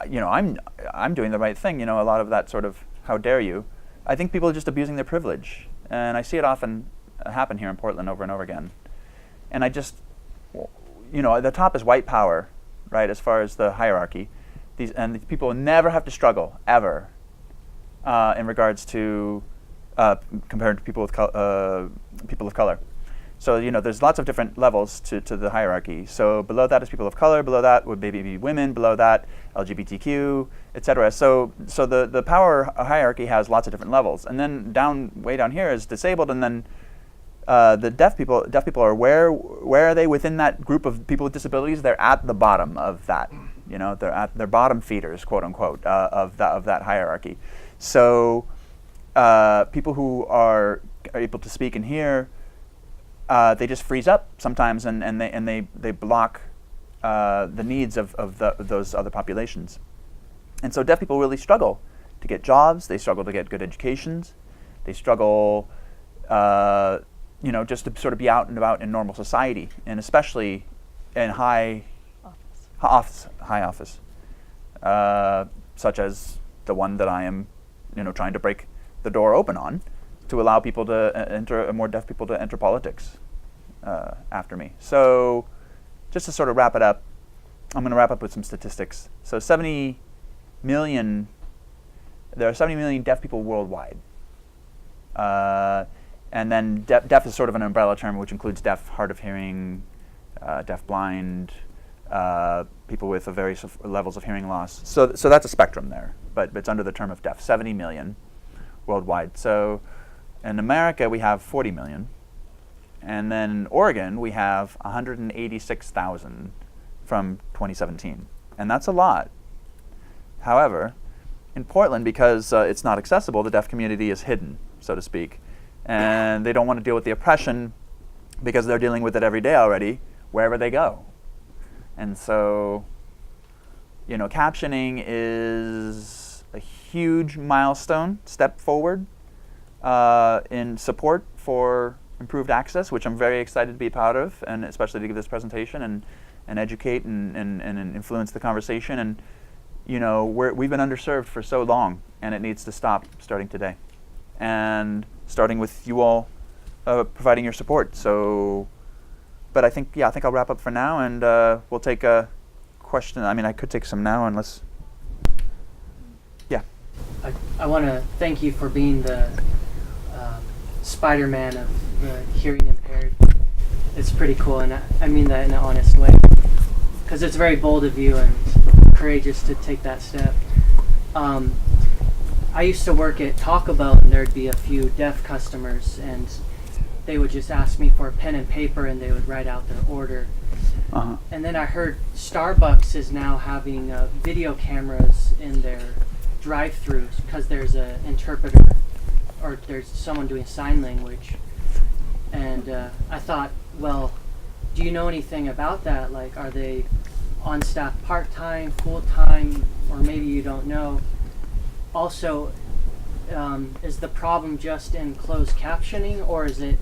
I'm doing the right thing, a lot of that sort of how dare you. I think people are just abusing their privilege, and I see it often happen here in Portland over and over again. And I just, the top is white power, right? As far as the hierarchy, these people never have to struggle ever. In regards to compared to people of color. So there's lots of different levels to the hierarchy. So below that is people of color. Below that would maybe be women. Below that, LGBTQ, etc. So the power hierarchy has lots of different levels. And then way down here is disabled. And then the deaf people are where are they within that group of people with disabilities? They're at the bottom of that. They're bottom feeders, quote unquote, of that hierarchy. So people who are able to speak and hear, they just freeze up sometimes, and they block the needs of those other populations. And so deaf people really struggle to get jobs. They struggle to get good educations. They struggle, just to sort of be out and about in normal society, and especially in high office, such as the one that I am, trying to break the door open on, to allow people to more deaf people to enter politics after me. So, just to sort of wrap it up, I'm going to wrap up with some statistics. So, there are 70 million deaf people worldwide, and then deaf is sort of an umbrella term, which includes deaf, hard of hearing, deaf blind, people with various levels of hearing loss. So that's a spectrum there, but it's under the term of deaf. 70 million worldwide. So in America we have 40 million, and then in Oregon we have 186,000 from 2017, and that's a lot. However, in Portland, because it's not accessible, the deaf community is hidden, so to speak, and they don't want to deal with the oppression because they're dealing with it every day already, wherever they go. And so, captioning is a huge milestone, step forward in support for improved access, which I'm very excited to be part of, and especially to give this presentation and educate and influence the conversation. And we've been underserved for so long, and it needs to stop starting today, and starting with you all providing your support. So. But I think I'll wrap up for now, and we'll take a question. I could take some now, unless. Yeah. I want to thank you for being the Spider-Man of the hearing impaired. It's pretty cool, and I mean that in an honest way, because it's very bold of you and courageous to take that step. I used to work at Taco Bell, and there'd be a few deaf customers, and they would just ask me for a pen and paper, and they would write out their order. Uh-huh. And then I heard Starbucks is now having video cameras in their drive-thrus because there's an interpreter, or there's someone doing sign language. And I thought, well, do you know anything about that? Like, are they on staff part-time, full-time, or maybe you don't know. Also, is the problem just in closed captioning, or is it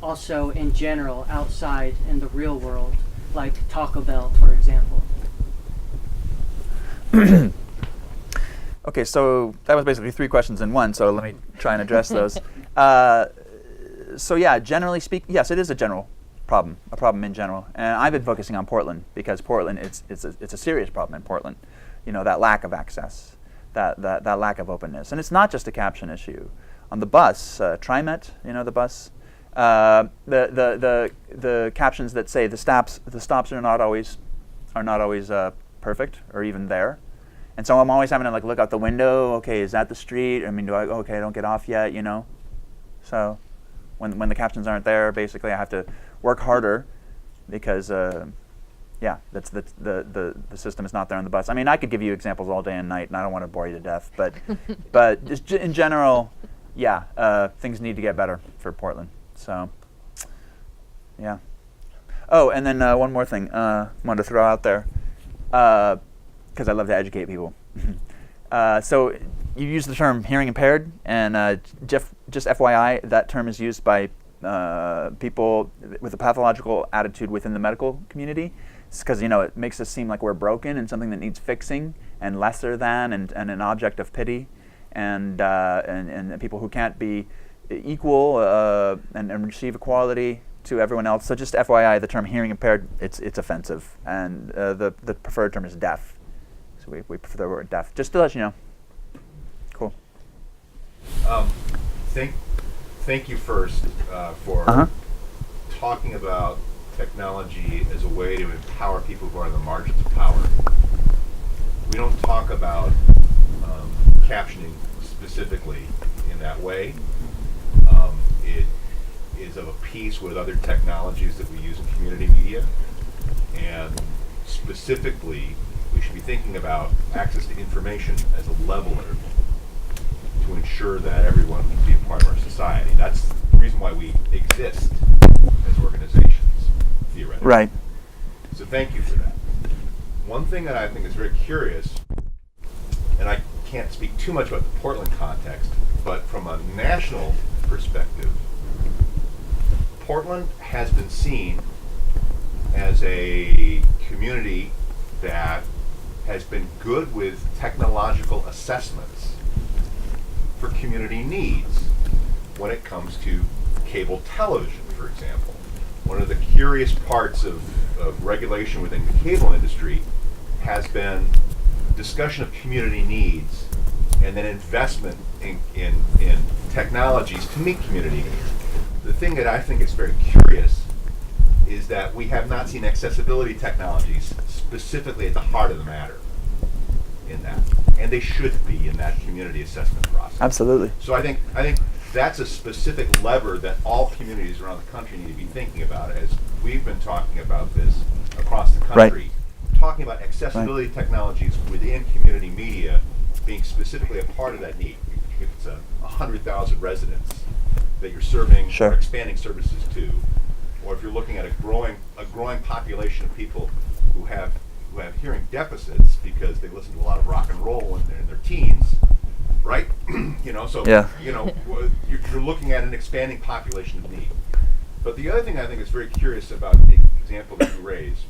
also in general outside in the real world, like Taco Bell, for example? Okay, so that was basically 3 questions in one, so let me try and address those. So yeah, generally speaking, yes, it is a problem in general. And I've been focusing on Portland because Portland, it's a serious problem in Portland. You know, that lack of access, that lack of openness. And it's not just a caption issue. On the bus, TriMet, you know, the bus, the captions that say the stops are not always perfect or even there. And so I'm always having to like look out the window. Okay, is that the street? I mean, I don't get off yet, you know? So when the captions aren't there, basically I have to work harder because, yeah, that's the system is not there on the bus. I mean, I could give you examples all day and night, and I don't want to bore you to death, but but just in general, yeah, things need to get better for Portland. So, yeah. Oh, and then one more thing I wanted to throw out there, because I love to educate people. So you use the term hearing impaired, and just FYI, that term is used by people with a pathological attitude within the medical community. It's because, you know, it makes us seem like we're broken and something that needs fixing and lesser than and an object of pity, and people who can't be equal and receive equality to everyone else. So just FYI, the term hearing impaired, it's offensive, and the preferred term is deaf. So we prefer the word deaf, just to let you know. Cool. Thank you first for talking about technology as a way to empower people who are on the margins of power. We don't talk about captioning specifically in that way. It is of a piece with other technologies that we use in community media, and specifically we should be thinking about access to information as a leveler to ensure that everyone can be a part of our society. That's the reason why we exist as organizations, theoretically. Right. So thank you for that. One thing that I think is very curious, and I can't speak too much about the Portland context, but from a national perspective, Portland has been seen as a community that has been good with technological assessments for community needs when it comes to cable television, for example. One of the curious parts of regulation within the cable industry has been discussion of community needs and then investment in technologies to meet community needs. The thing that I think is very curious is that we have not seen accessibility technologies specifically at the heart of the matter in that, and they should be in that community assessment process. Absolutely. So I think that's a specific lever that all communities around the country need to be thinking about as we've been talking about this across the country. Right. Talking about accessibility technologies within community media being specifically a part of that need. If it's 100,000 residents that you're serving or expanding services to, or if you're looking at a growing population of people who have hearing deficits because they listen to a lot of rock and roll when they're in their teens, right? You know, so you know, you're looking at an expanding population of need. But the other thing I think is very curious about the example that you raised,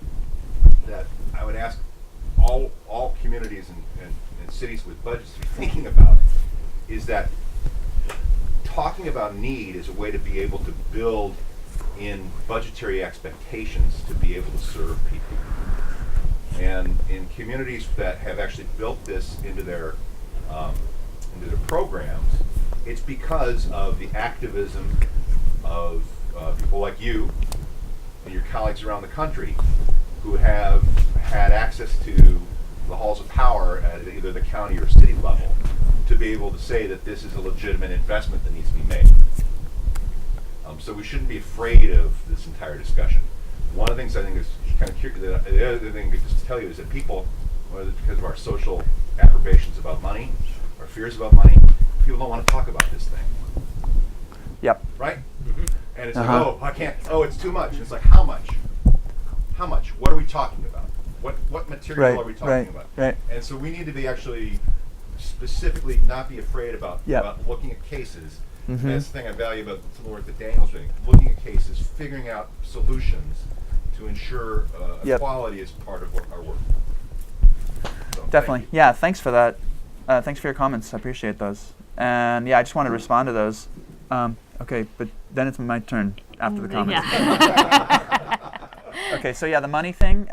that I would ask all communities and cities with budgets to be thinking about, is that talking about need is a way to be able to build in budgetary expectations to be able to serve people. And in communities that have actually built this into their programs, it's because of the activism of people like you and your colleagues around the country who have had access to the halls of power at either the county or city level to be able to say that this is a legitimate investment that needs to be made. So we shouldn't be afraid of this entire discussion. One of the things I think is kind of curious, the other thing just to tell you is that people, whether it's because of our social approbations about money, our fears about money, people don't want to talk about this thing. Yep. Right? Mm-hmm. And it's like, oh, I can't, oh, it's too much. And it's like, how much? How much? What are we talking about? What material Right, are we talking right, about? right. And so we need to be actually specifically not be afraid about looking at cases. Mhm. And that's the thing I value about some of the work that Daniel's doing. Looking at cases, figuring out solutions to ensure Yep. equality is part of our work. So, thank Definitely. you. Yeah, thanks for that. Thanks for your comments. I appreciate those. And yeah, I just want to respond to those. Okay, but then it's my turn after the comments. Okay, so yeah, the money thing.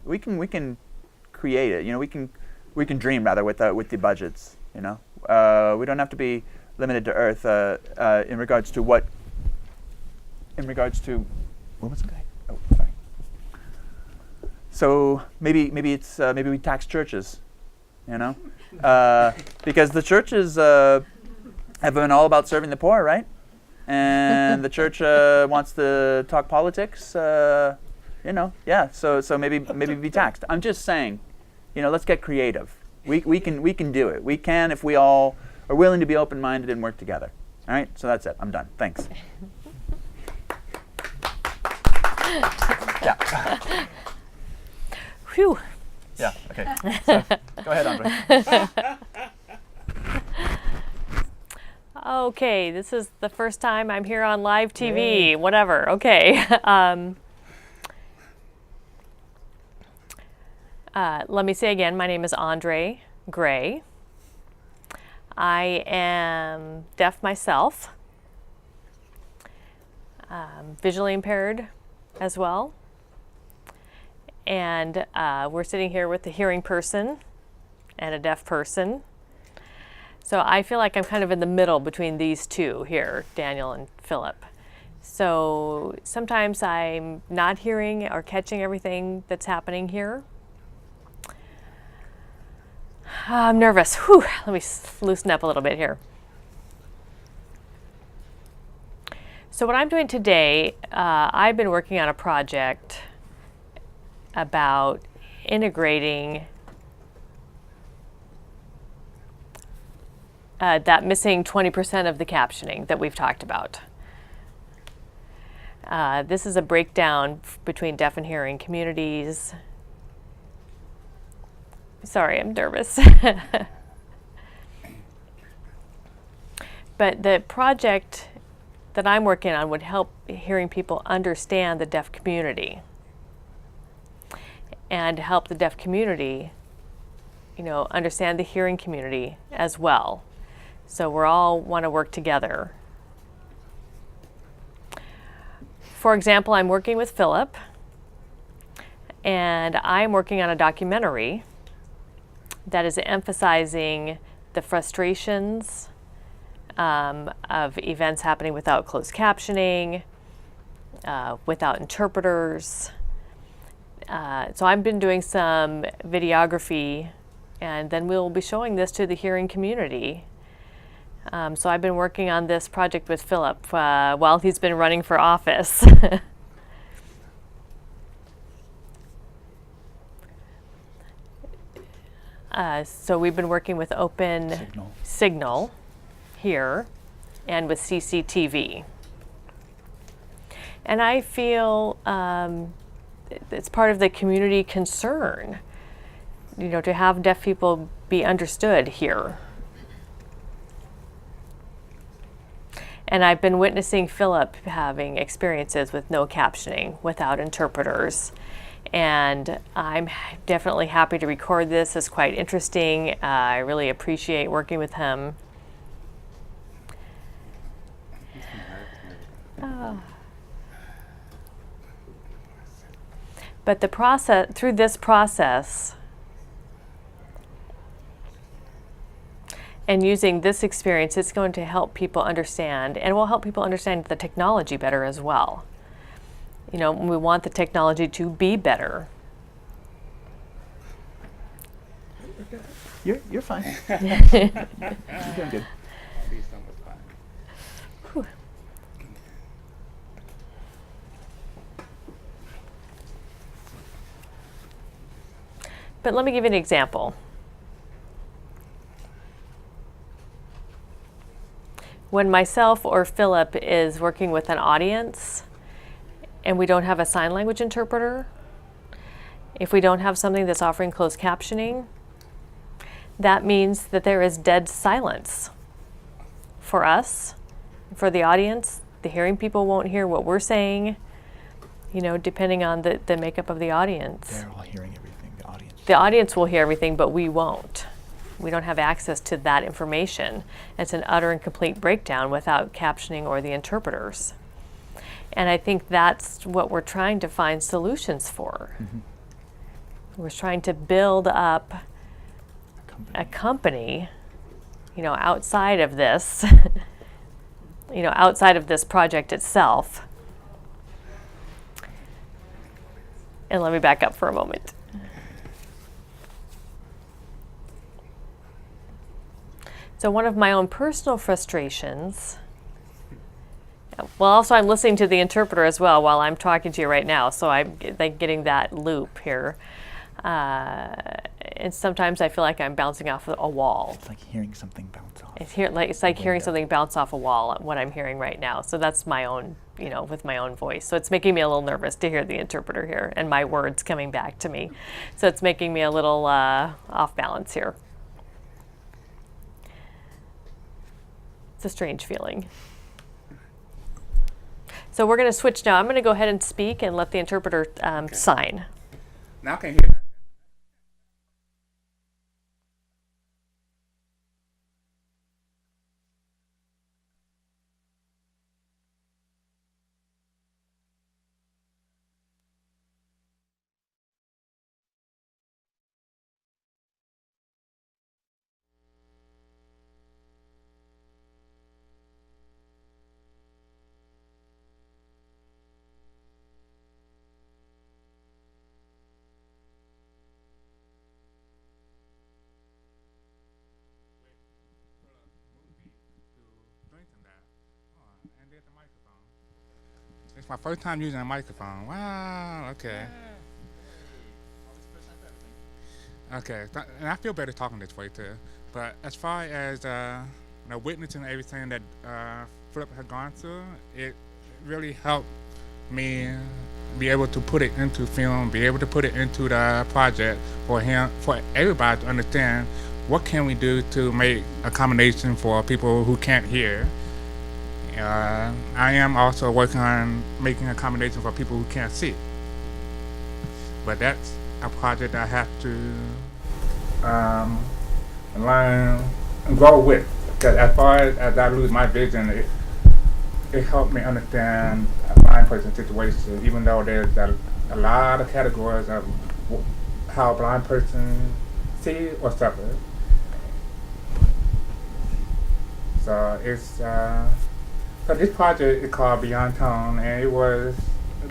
We can create it. You know, we can dream rather with the budgets. You know, we don't have to be limited to Earth in regards to what. In regards to, what was it? Oh, sorry. So maybe we tax churches. You know, because the churches have been all about serving the poor, right? And the church wants to talk politics. You know, yeah. So maybe be taxed. I'm just saying, you know, let's get creative. We can do it. We can if we all are willing to be open-minded and work together. All right. So that's it. I'm done. Thanks. Yeah. Phew. Yeah. Okay. So, go ahead, Andre. Okay, this is the first time I'm here on live TV. Whatever. Okay. Let me say again, my name is Andre Gray. I am deaf myself, visually impaired as well. And we're sitting here with a hearing person and a deaf person. So I feel like I'm kind of in the middle between these two here, Daniel and Philip. So sometimes I'm not hearing or catching everything that's happening here. I'm nervous. Whew. Let me loosen up a little bit here. So what I'm doing today, I've been working on a project about integrating that missing 20% of the captioning that we've talked about. This is a breakdown between deaf and hearing communities. Sorry, I'm nervous. But the project that I'm working on would help hearing people understand the deaf community and help the deaf community, you know, understand the hearing community as well. So we're all want to work together. For example, I'm working with Philip, and I'm working on a documentary that is emphasizing the frustrations of events happening without closed captioning, without interpreters. So I've been doing some videography, and then we'll be showing this to the hearing community. So I've been working on this project with Philip while he's been running for office. So we've been working with Open Signal here and with CCTV. And I feel it's part of the community concern, you know, to have deaf people be understood here. And I've been witnessing Philip having experiences with no captioning, without interpreters. And I'm definitely happy to record this. It's quite interesting. I really appreciate working with him. But the process, through this process, and using this experience, it's going to help people understand, and will help people understand the technology better as well. You know, we want the technology to be better. You're fine. You're doing good. Whew. But let me give you an example. When myself or Philip is working with an audience and we don't have a sign language interpreter, If we don't have something that's offering closed captioning, that means that there is dead silence for us, for the audience. The hearing people won't hear what we're saying, you know, depending on the makeup of the audience. They're all hearing everything, the audience. The audience will hear everything, but we won't. We don't have access to that information. It's an utter and complete breakdown without captioning or the interpreters. And I think that's what we're trying to find solutions for. Mm-hmm. We're trying to build up a company, you know, outside of this, you know, outside of this project itself. And let me back up for a moment. So one of my own personal frustrations, well, also I'm listening to the interpreter as well while I'm talking to you right now, so I'm like getting that loop here. And sometimes I feel like I'm bouncing off a wall. It's like hearing something bounce off. It's like hearing something bounce off a wall, what I'm hearing right now. So that's my own, you know, with my own voice. So it's making me a little nervous to hear the interpreter here and my words coming back to me. So it's making me a little off balance here. It's a strange feeling. So we're going to switch now. I'm going to go ahead and speak and let the interpreter sign. Now I can hear that. It's my first time using a microphone. Wow, okay. Okay, and I feel better talking this way too. But as far as witnessing everything that Philip had gone through, it really helped me be able to put it into film, be able to put it into the project for him, for everybody to understand what can we do to make accommodation for people who can't hear. I am also working on making accommodation for people who can't see. But that's a project I have to learn and grow with. Because as far as I lose my vision, it helped me understand a blind person's situation, even though there's a lot of categories of how a blind person see or suffer. So it's so this project is called Beyond Tone, and it was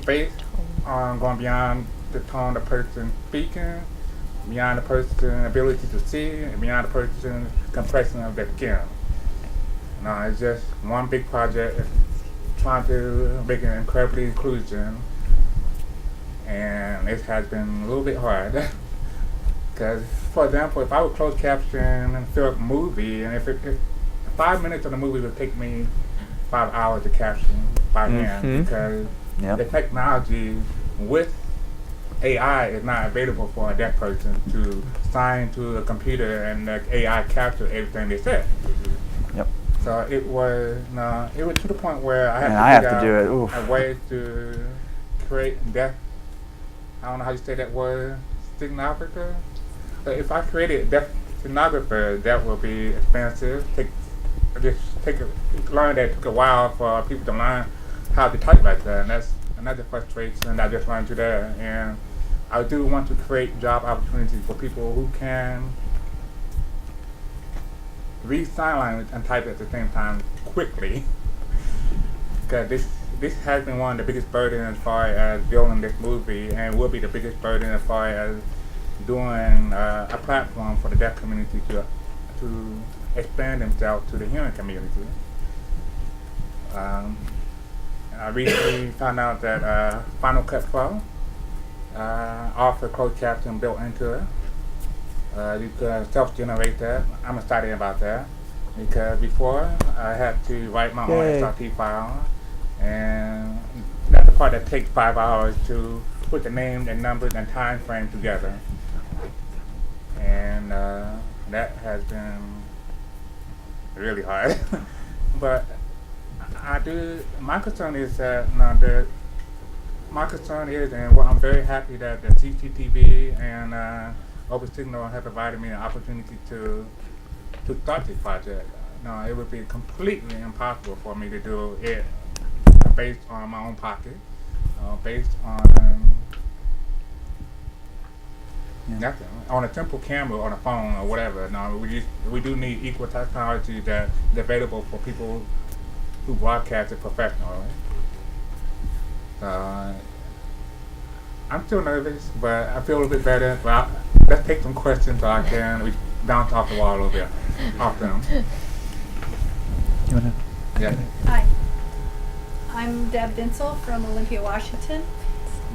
based on going beyond the tone of the person speaking, beyond the person's ability to see, and beyond the person's compression of their skin. No, it's just one big project trying to make an incredibly inclusion, and it has been a little bit hard. Because, for example, if I would close caption and film a movie, and if 5 minutes of the movie would take me 5 hours to caption by hand, because the technology with AI is not available for a deaf person to sign to a computer and the AI capture everything they said. So it was to the point where I had to figure out a way to create deaf, I don't know how you say that word, stenographer. So if I created a deaf stenographer, that will be expensive. Learn that it took a while for people to learn how to type like that, and that's another frustration I just learned today. And I do want to create job opportunities for people who can read sign language and type at the same time quickly. Because this has been one of the biggest burdens as far as building this movie, and will be the biggest burden as far as doing a platform for the deaf community to expand themselves to the hearing community. I recently found out that Final Cut Pro offers closed caption built into it. You can self-generate that. I'm excited about that because before I had to write my own SRT file, and that's the part that takes 5 hours to put the name and numbers and time frame together. And that has been really hard. But my concern is that, my concern is, and I'm very happy that the CCTV and OpenSignal have provided me an opportunity to start this project. No, it would be completely impossible for me to do it based on my own pocket, based on nothing, on a simple camera on a phone or whatever. No, we do need equal technology that's available for people who broadcast it professionally. I'm still nervous, but I feel a little bit better. But let's take some questions so I can bounce off the wall a little bit, off them. You wanna? Yeah. Hi, I'm Deb Vinsol from Olympia, Washington.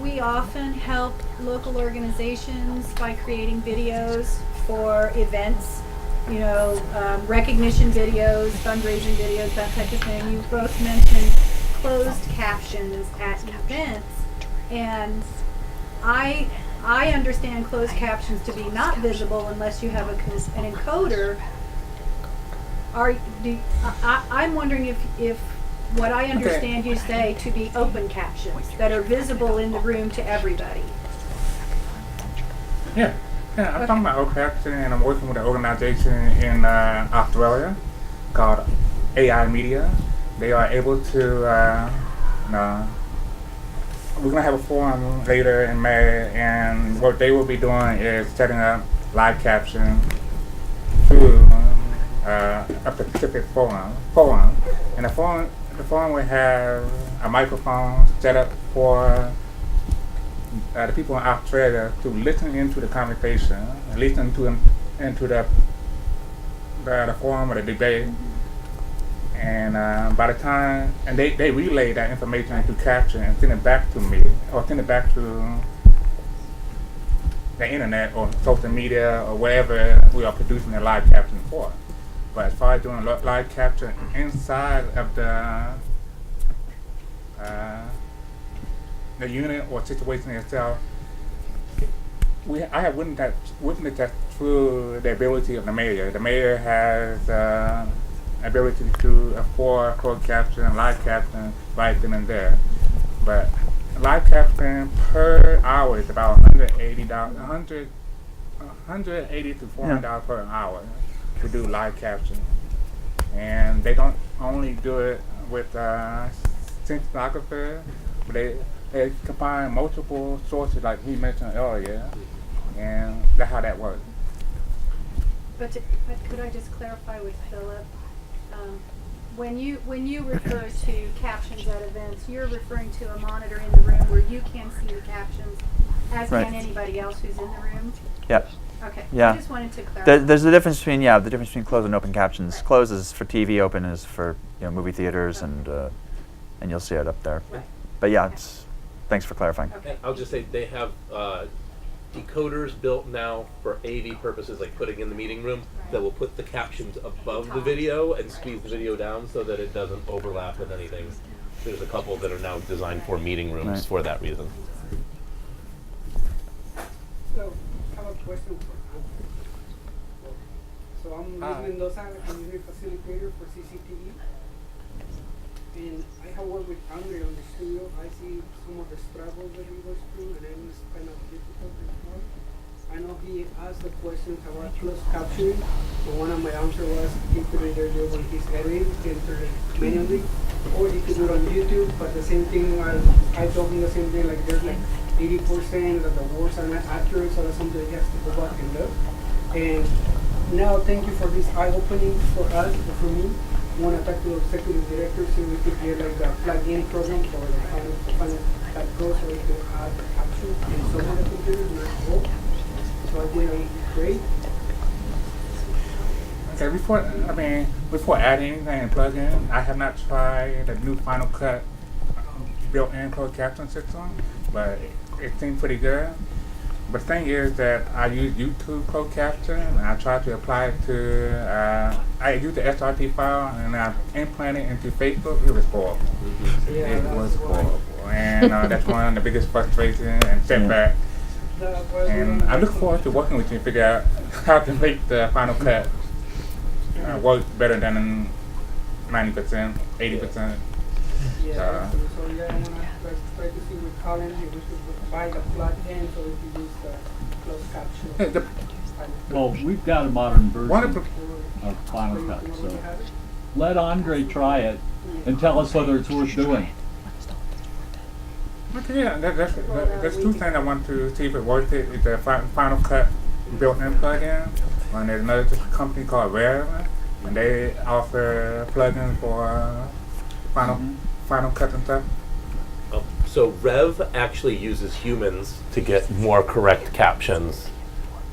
We often help local organizations by creating videos for events, recognition videos, fundraising videos, that type of thing. You both mentioned closed captions at events, and I understand closed captions to be not visible unless you have an encoder. I'm wondering if what I understand you say to be open captions that are visible in the room to everybody. Yeah, I'm talking about open captioning, and I'm working with an organization in Australia called AI Media. They are able to, we're going to have a forum later in May, and what they will be doing is setting up live caption through a specific forum. And the forum will have a microphone set up for the people in Australia to listen into the conversation, listen into the forum or the debate. And by the time, and they relay that information into Caption and send it back to me, or send it back to the internet or social media or wherever we are producing the live caption for. But as far as doing live capture inside of the unit or situation itself, I have witnessed that through the ability of the mayor. The mayor has ability to afford closed caption and live caption right then and there. But live caption per hour is about $180 to $400 per hour to do live caption. And they don't only do it with stenographer, but they combine multiple sources like he mentioned earlier, and that's how that works. But could I just clarify with Philip? When you refer to captions at events, you're referring to a monitor in the room where you can see the captions, as can anybody else who's in the room? Yep. Okay. Yeah. I just wanted to clarify. There's a difference between closed and open captions. Closed is for TV, open is for movie theaters, and you'll see it up there. Right. But yeah, thanks for clarifying. Okay. I'll just say they have decoders built now for AV purposes, like putting in the meeting room, that will put the captions above the video and squeeze the video down so that it doesn't overlap with anything. There's a couple that are now designed for meeting rooms for that reason. So, I have a question for Andrew. So I'm Luis Mendoza, I'm a community facilitator for CCTV. And I have worked with Andrew on the studio. I see some of the struggles that he goes through, and it's kind of difficult and hard. I know he asked the questions about closed captioning, and one of my answers was he could either do it on his editing, enter it manually, or he could do it on YouTube. But the same thing, I told him the same thing, like there's like 80% of the words are not accurate, so that's something he has to go back and look. And now, thank you for this eye-opening for us, for me. I want to talk to the executive director so we could get like a plug-in program for the final that goes so we can add captions in some of the computers, not all. So I think it's great. Okay, before adding anything and plug-in, I have not tried the new Final Cut built-in closed caption system, but it seems pretty good. But the thing is that I use YouTube closed caption, and I try to apply it to, I use the SRT file, and I implant it into Facebook. It was horrible. It was horrible. and that's one of the biggest frustrations and setback. And I look forward to working with you to figure out how to make the Final Cut work better than 90%, 80%. Yeah, so yeah, I'm gonna try to see with Colin if we could buy the plug-in so we could use the closed caption. Well, we've got a modern One version of of Final Cut, so let Andre try it and tell us whether it's worth doing. Okay, yeah, that's two things I want to see if it's worth it. It's the Final Cut built-in plugin. And there's another company called Rev, and they offer plugins for Final Cut and stuff. So Rev actually uses humans to get more correct captions.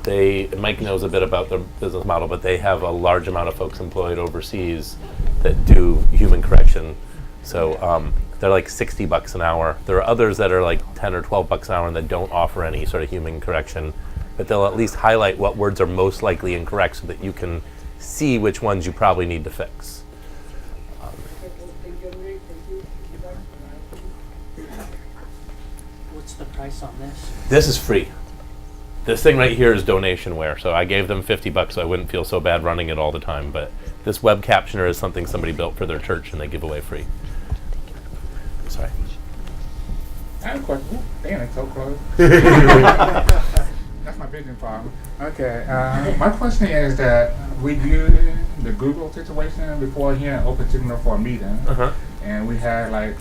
Mike knows a bit about their business model, but they have a large amount of folks employed overseas that do human correction. So they're like $60 an hour. There are others that are like 10 or 12 bucks an hour and that don't offer any sort of human correction, but they'll at least highlight what words are most likely incorrect so that you can see which ones you probably need to fix. What's the price on this? This is free. This thing right here is donationware, so I gave them $50 so I wouldn't feel so bad running it all the time, but this web captioner is something somebody built for their church and they give away free. Sorry. I have a question. Ooh, damn, it's so close. That's my vision problem. Okay, my question is that we viewed the Google situation before here in Open Signal for a meeting, and we had like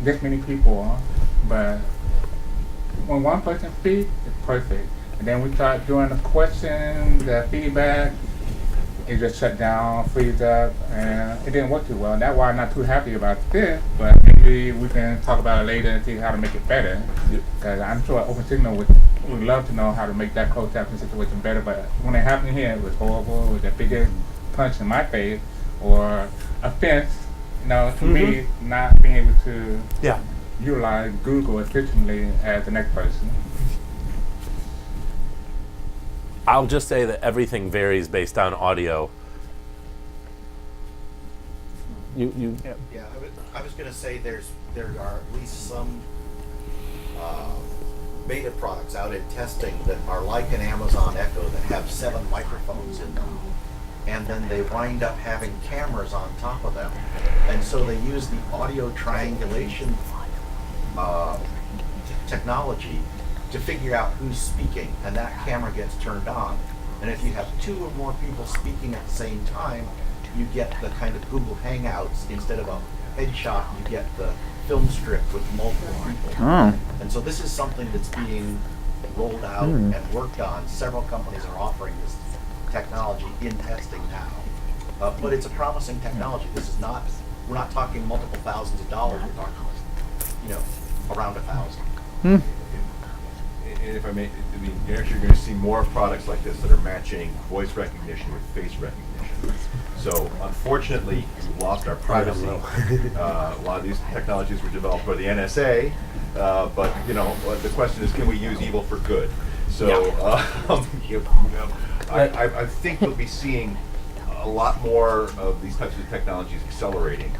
this many people, but when one person speaks, it's perfect. And then we start doing the questions, the feedback, it just shut down, freeze up, and it didn't work too well. And that's why I'm not too happy about this, but maybe we can talk about it later and see how to make it better. Because I'm sure Open Signal would love to know how to make that closed caption situation better, but when it happened here, it was horrible. It was the biggest punch in my face, or offense, to me, not being able to utilize Google efficiently as the next person. I'll just say that everything varies based on audio. You. Yeah, I was going to say there are at least some beta products out in testing that are like an Amazon Echo that have 7 microphones in them, and then they wind up having cameras on top of them, and so they use the audio triangulation technology to figure out who's speaking, and that camera gets turned on. And if you have 2 or more people speaking at the same time, you get the kind of Google Hangouts. Instead of a headshot, you get the film strip with multiple people. And so this is something that's being rolled out and worked on. Several companies are offering this technology in testing now. But it's a promising technology. This is not, we're not talking multiple thousands of dollars, we're talking, around 1,000. And if I may, you're actually going to see more products like this that are matching voice recognition with face recognition. So unfortunately, we've lost our privacy. A lot of these technologies were developed by the NSA, but the question is, can we use evil for good? So I think we'll be seeing a lot more of these types of technologies accelerating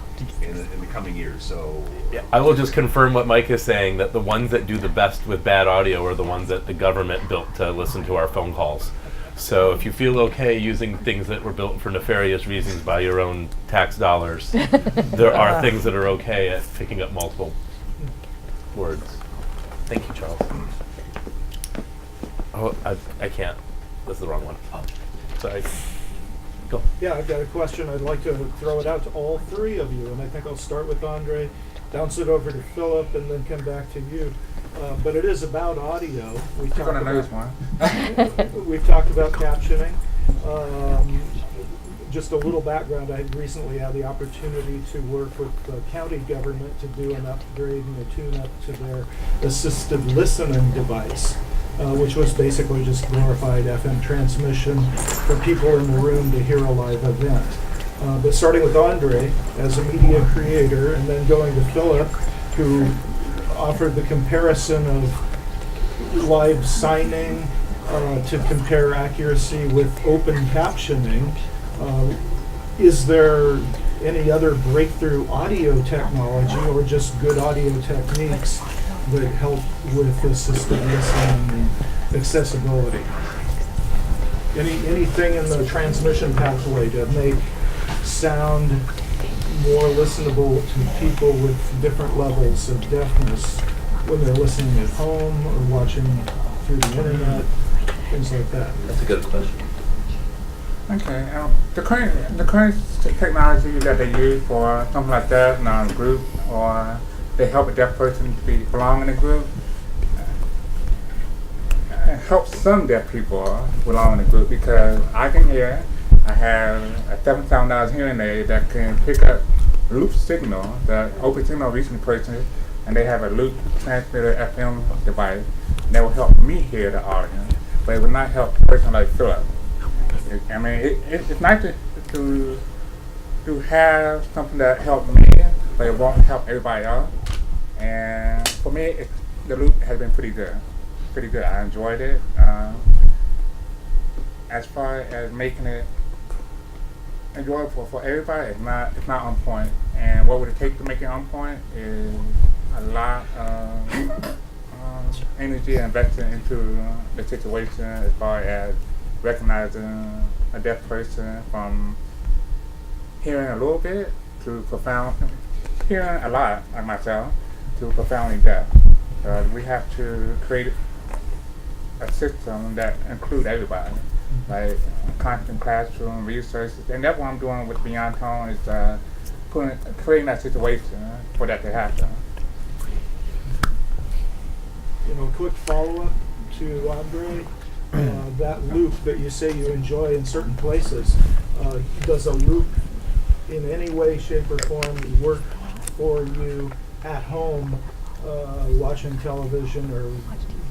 in the coming years. So I will just confirm what Mike is saying, that the ones that do the best with bad audio are the ones that the government built to listen to our phone calls. So if you feel okay using things that were built for nefarious reasons by your own tax dollars, there are things that are okay at picking up multiple words. Thank you, Charles. Oh, I can't. This is the wrong one. Sorry. Go. Yeah, I've got a question. I'd like to throw it out to all 3 of you, and I think I'll start with Andre, bounce it over to Philip, and then come back to you. But it is about audio. We've talked about captioning. Just a little background, I recently had the opportunity to work with the county government to do an upgrade and a tune-up to their assisted listening device, which was basically just glorified FM transmission for people in the room to hear a live event. But starting with Andre as a media creator, and then going to Philip, who offered the comparison of live signing to compare accuracy with open captioning. Is there any other breakthrough audio technology or just good audio techniques that help with assisted listening and accessibility. Anything in the transmission pathway to make sound more listenable to people with different levels of deafness when they're listening at home or watching through the internet, things like that. That's a good question. Okay, the current technology that they use for something like that in a group, or they help a deaf person to belong in a group, it helps some deaf people belong in a group because I can hear. I have a $7,000 hearing aid that can pick up loop signal, the open signal reaching the person, and they have a loop transmitter FM device that will help me hear the audience, but it will not help a person like Philip. I mean, it's nice to have something that helps me, but it won't help everybody else. And for me, the loop has been pretty good. I enjoyed it. As far as making it enjoyable for everybody, it's not on point. And what would it take to make it on point is a lot of energy invested into the situation as far as recognizing a deaf person from hearing a little bit to hearing a lot, like myself, to profoundly deaf. We have to create a system that includes everybody, like constant classroom research, and that's what I'm doing with Beyond Tone is creating that situation for that to happen. Quick follow-up to Andre. That loop that you say you enjoy in certain places, does a loop in any way, shape, or form work for you at home, watching television or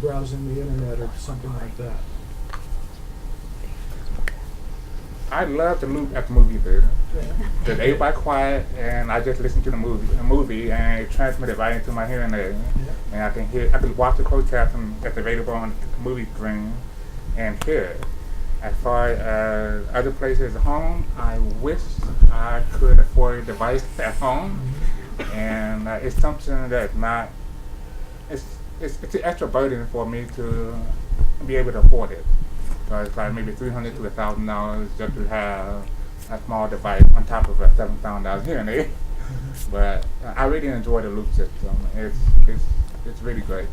browsing the internet or something like that? I love the loop at the movie theater. Because everybody quiet and I just listen to the movie and it transmitted right into my hearing aid. And I can watch the closed caption that's available on the movie screen and hear it. As far as other places at home, I wish I could afford a device at home. And it's something that's not, it's an extra burden for me to be able to afford it. So it's like maybe $300 to $1,000 just to have a small device on top of a $7,000 hearing aid. But I really enjoy the loop system. It's really great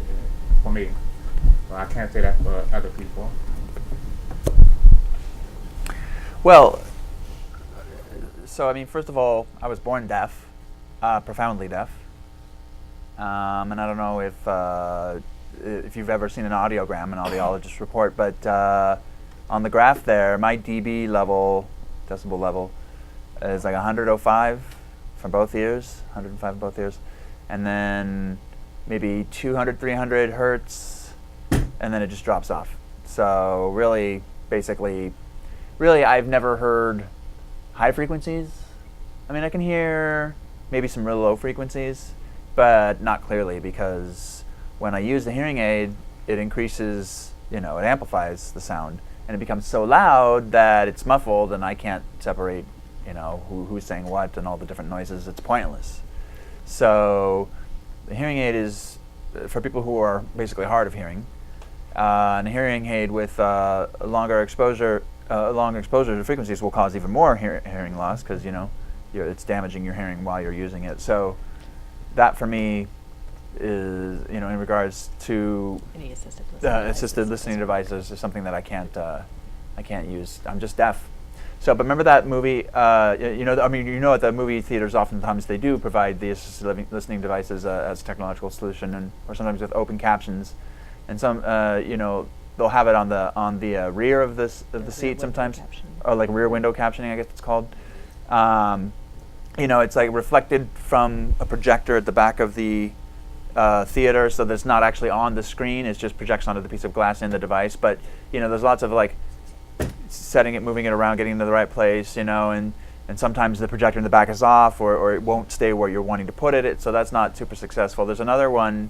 for me. So I can't say that for other people. Well, so I mean, first of all, I was born deaf, profoundly deaf, and I don't know if you've ever seen an audiogram, an audiologist report, but on the graph there, my dB level, decibel level, is like 105 for both ears, 105 in both ears, and then maybe 200, 300 hertz, and then it just drops off. So really, basically, I've never heard high frequencies. I mean, I can hear maybe some real low frequencies, but not clearly, because when I use the hearing aid, it increases, it amplifies the sound, and it becomes so loud that it's muffled and I can't separate, who's saying what and all the different noises. It's pointless. So the hearing aid is for people who are basically hard of hearing, and a hearing aid with longer exposure to frequencies will cause even more hearing loss, because it's damaging your hearing while you're using it. So that for me is, in regards to Any assisted listening devices, is something that I can't use. I'm just deaf. So, but remember that movie? At the movie theaters, oftentimes they do provide the assisted listening devices as a technological solution, or sometimes with open captions, and some they'll have it on the rear of the seat sometimes, or like rear window captioning, I guess it's called. It's like reflected from a projector at the back of the theater, so that's not actually on the screen. It just projects onto the piece of glass in the device. But there's lots of like setting it, moving it around, getting into the right place, and sometimes the projector in the back is off, or it won't stay where you're wanting to put it. So that's not super successful. There's another one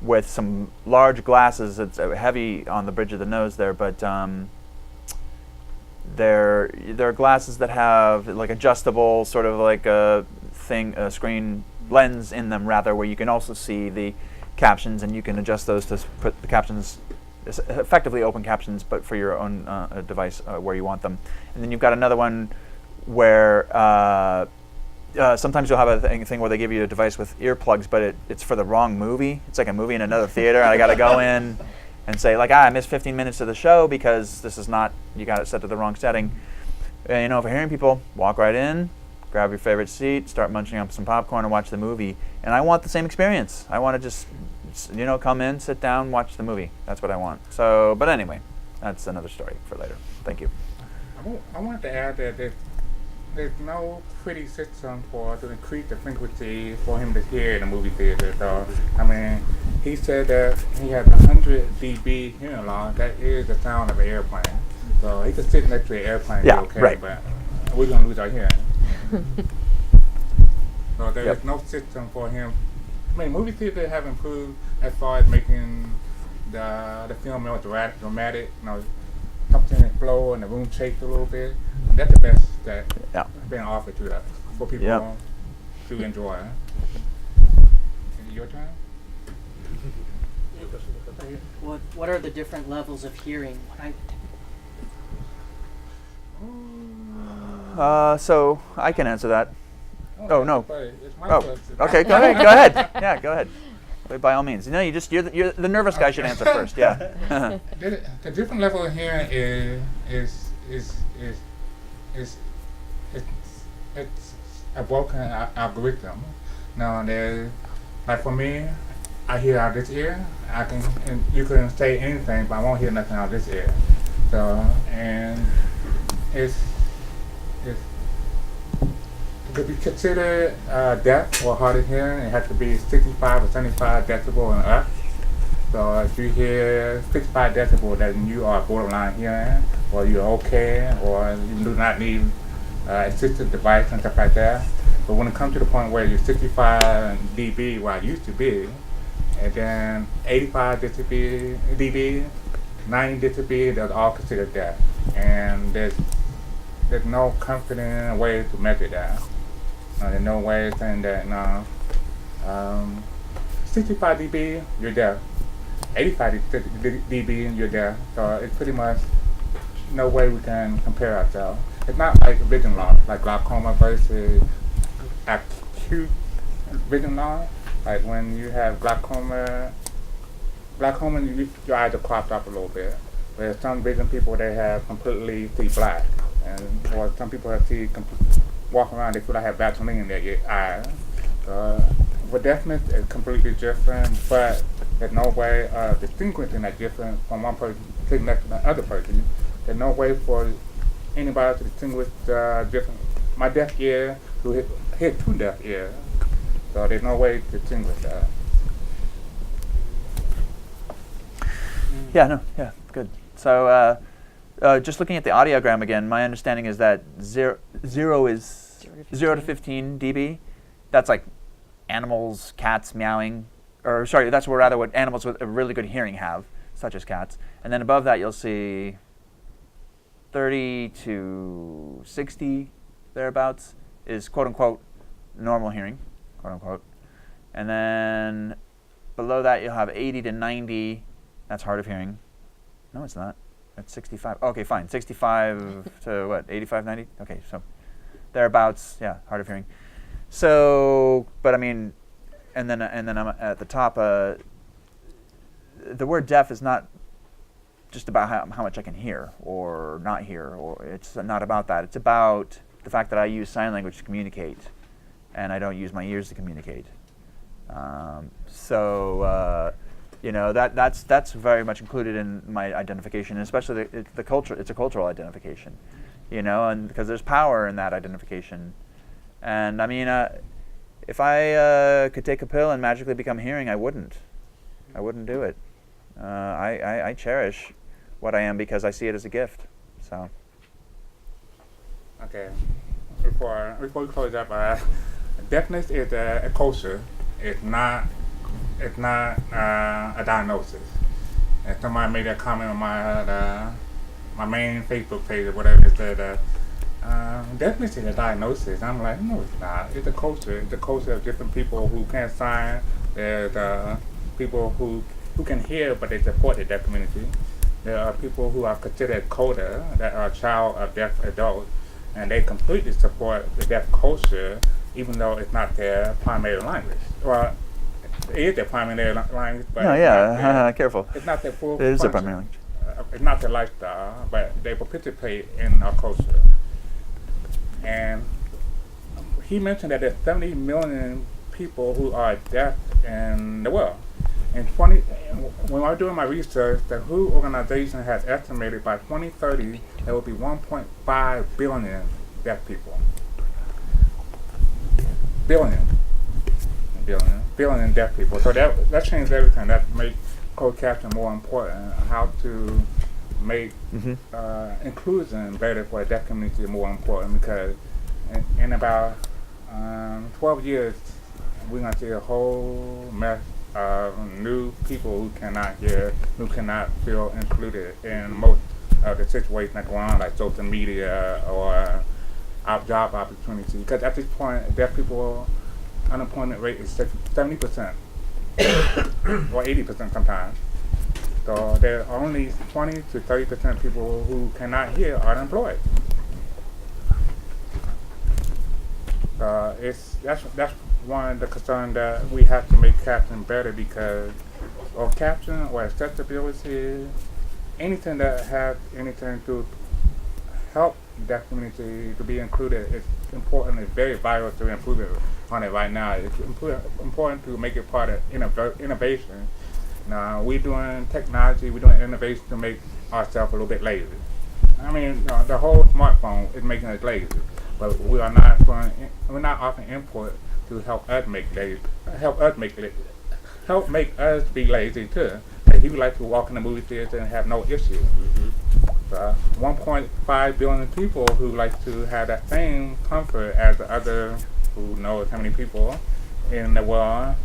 with some large glasses. It's heavy on the bridge of the nose there, but They're glasses that have like adjustable sort of like a screen lens in them, rather, where you can also see the captions, and you can adjust those to put the captions, effectively open captions, but for your own device where you want them. And then you've got another one where sometimes you'll have a thing where they give you a device with earplugs, but it's for the wrong movie. It's like a movie in another theater, and I got to go in and say, like, I missed 15 minutes of the show because this is not, you got it set to the wrong setting. And, for hearing people, walk right in, grab your favorite seat, start munching up some popcorn and watch the movie. And I want the same experience. I want to just, come in, sit down, watch the movie. That's what I want. So, but anyway, that's another story for later. Thank you. I wanted to add that there's no pretty system to increase the frequency for him to hear in the movie theater. So, he said that he has 100 dB hearing loss. That is the sound of an airplane. So he could sit next to an airplane and be okay, right. But we're going to lose our hearing. So there is no system for him. Movie theaters have improved as far as making the film more dramatic, something in flow and the room shakes a little bit. And that's the best that being offered to us for people to enjoy. Your turn? What are the different levels of hearing? So I can answer that. Oh no. It's my question. Okay, go ahead. Go ahead. Yeah, go ahead. By all means. You're the nervous guy should answer first. Yeah. The different level of hearing is it's a broken algorithm. Now there's, like for me, I hear out this ear. And you can say anything, but I won't hear nothing out this ear. So, and it could be considered deaf or hard of hearing. It has to be 65 or 75 decibel and up. So if you hear 65 decibel, then you are borderline hearing, or you're okay, or you do not need assistive device and stuff like that. But when it comes to the point where you're 65 dB, where I used to be, and then 85 dB, 90 dB, they're all considered deaf. And there's no confident way to measure that. There's no way of saying that, 65 dB, you're deaf. 85 dB, you're deaf. So it's pretty much no way we can compare ourselves. It's not like vision loss, like glaucoma versus acute vision loss. Like when you have glaucoma, your eyes are cropped up a little bit. Whereas some vision people, they have completely see black. Or some people have walk around, they feel like have Captioning in their eyes. For deafness, it's completely different, but there's no way of distinguishing that difference from one person sitting next to the other person. There's no way for anybody to distinguish the difference. My deaf ear who hit two deaf ears, so there's no way to distinguish that. Yeah, good. So just looking at the audiogram again, my understanding is that zero is 0 to 15 dB. That's like animals, cats meowing, or sorry, that's rather what animals with a really good hearing have, such as cats. And then above that, you'll see 30 to 60 thereabouts is quote unquote normal hearing, quote unquote. And then below that, you'll have 80 to 90. That's hard of hearing. No, it's not. That's 65. Okay, fine. 65 to what? 85, 90? Okay, so thereabouts, yeah, hard of hearing. So, but I mean, and then I'm at the top. The word deaf is not just about how much I can hear or not hear, or it's not about that. It's about the fact that I use sign language to communicate, and I don't use my ears to communicate. That's very much included in my identification, and especially the culture. It's a cultural identification, and because there's power in that identification. And I mean, if I could take a pill and magically become hearing, I wouldn't do it. I cherish what I am because I see it as a gift. So. Okay. Before we close up, deafness is a culture. It's not a diagnosis. And somebody made that comment on my my main Facebook page or whatever, it said definitely see a diagnosis. I'm like, no, it's not. It's a culture. It's a culture of different people who can't sign. There's people who can hear, but they support the deaf community. There are people who are considered coda, that are child of deaf adults, and they completely support the deaf culture, even though it's not their primary language. Well, it is their primary language, but careful. It's not their full It is their function. primary language. It's not their lifestyle, but they participate in our culture. And he mentioned that there's 70 million people who are deaf in the world. And when I was doing my research, the WHO organization has estimated by 2030 there will be 1.5 billion deaf people. Billion deaf people. So that changed everything. That made closed caption more important. How to make inclusion better for the deaf community more important, because in about 12 years we're going to see a whole mess of new people who cannot hear, who cannot feel included in most of the situations that go on, like social media or job opportunities. Because at this point, deaf people unemployment rate is 70% or 80% sometimes. So there are only 20 to 30% people who cannot hear are unemployed. That's one of the concerns that we have to make caption better, because of caption or accessibility, anything that has anything to help the deaf community to be included is important. It's very vital to improve it on it right now. It's important to make it part of innovation. Now, we're doing technology, we're doing innovation to make ourselves a little bit lazy. I mean, the whole smartphone is making us lazy, but we're not offering input to help make us be lazy too. Like, you would like to walk in the movie theater and have no issue. 1.5 billion people who like to have that same comfort as the other, who knows how many people in the world.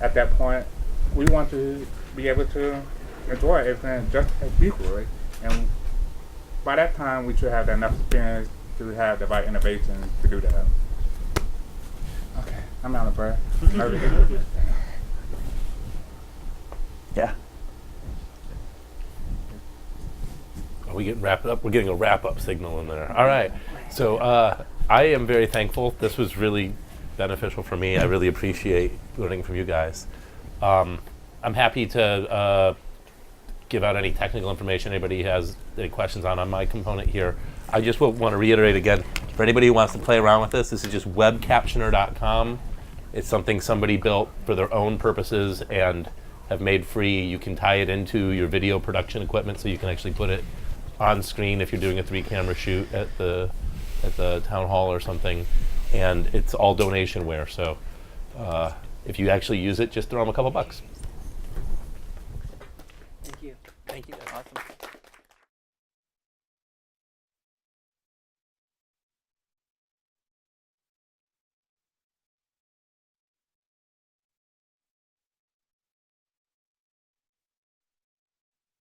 At that point, we want to be able to enjoy everything just as equally, and by that time we should have enough experience to have the right innovation to do that. Okay, I'm out of breath. Yeah. Are we getting wrapped up? We're getting a wrap-up signal in there. All right. So I am very thankful. This was really beneficial for me. I really appreciate learning from you guys. I'm happy to give out any technical information anybody has any questions on my component here. I just want to reiterate again, for anybody who wants to play around with this is just webcaptioner.com. It's something somebody built for their own purposes and have made free. You can tie it into your video production equipment, so you can actually put it on screen if you're doing a 3-camera shoot at the town hall or something. And it's all donationware, so if you actually use it, just throw them a couple bucks. Thank you. Thank you. Awesome.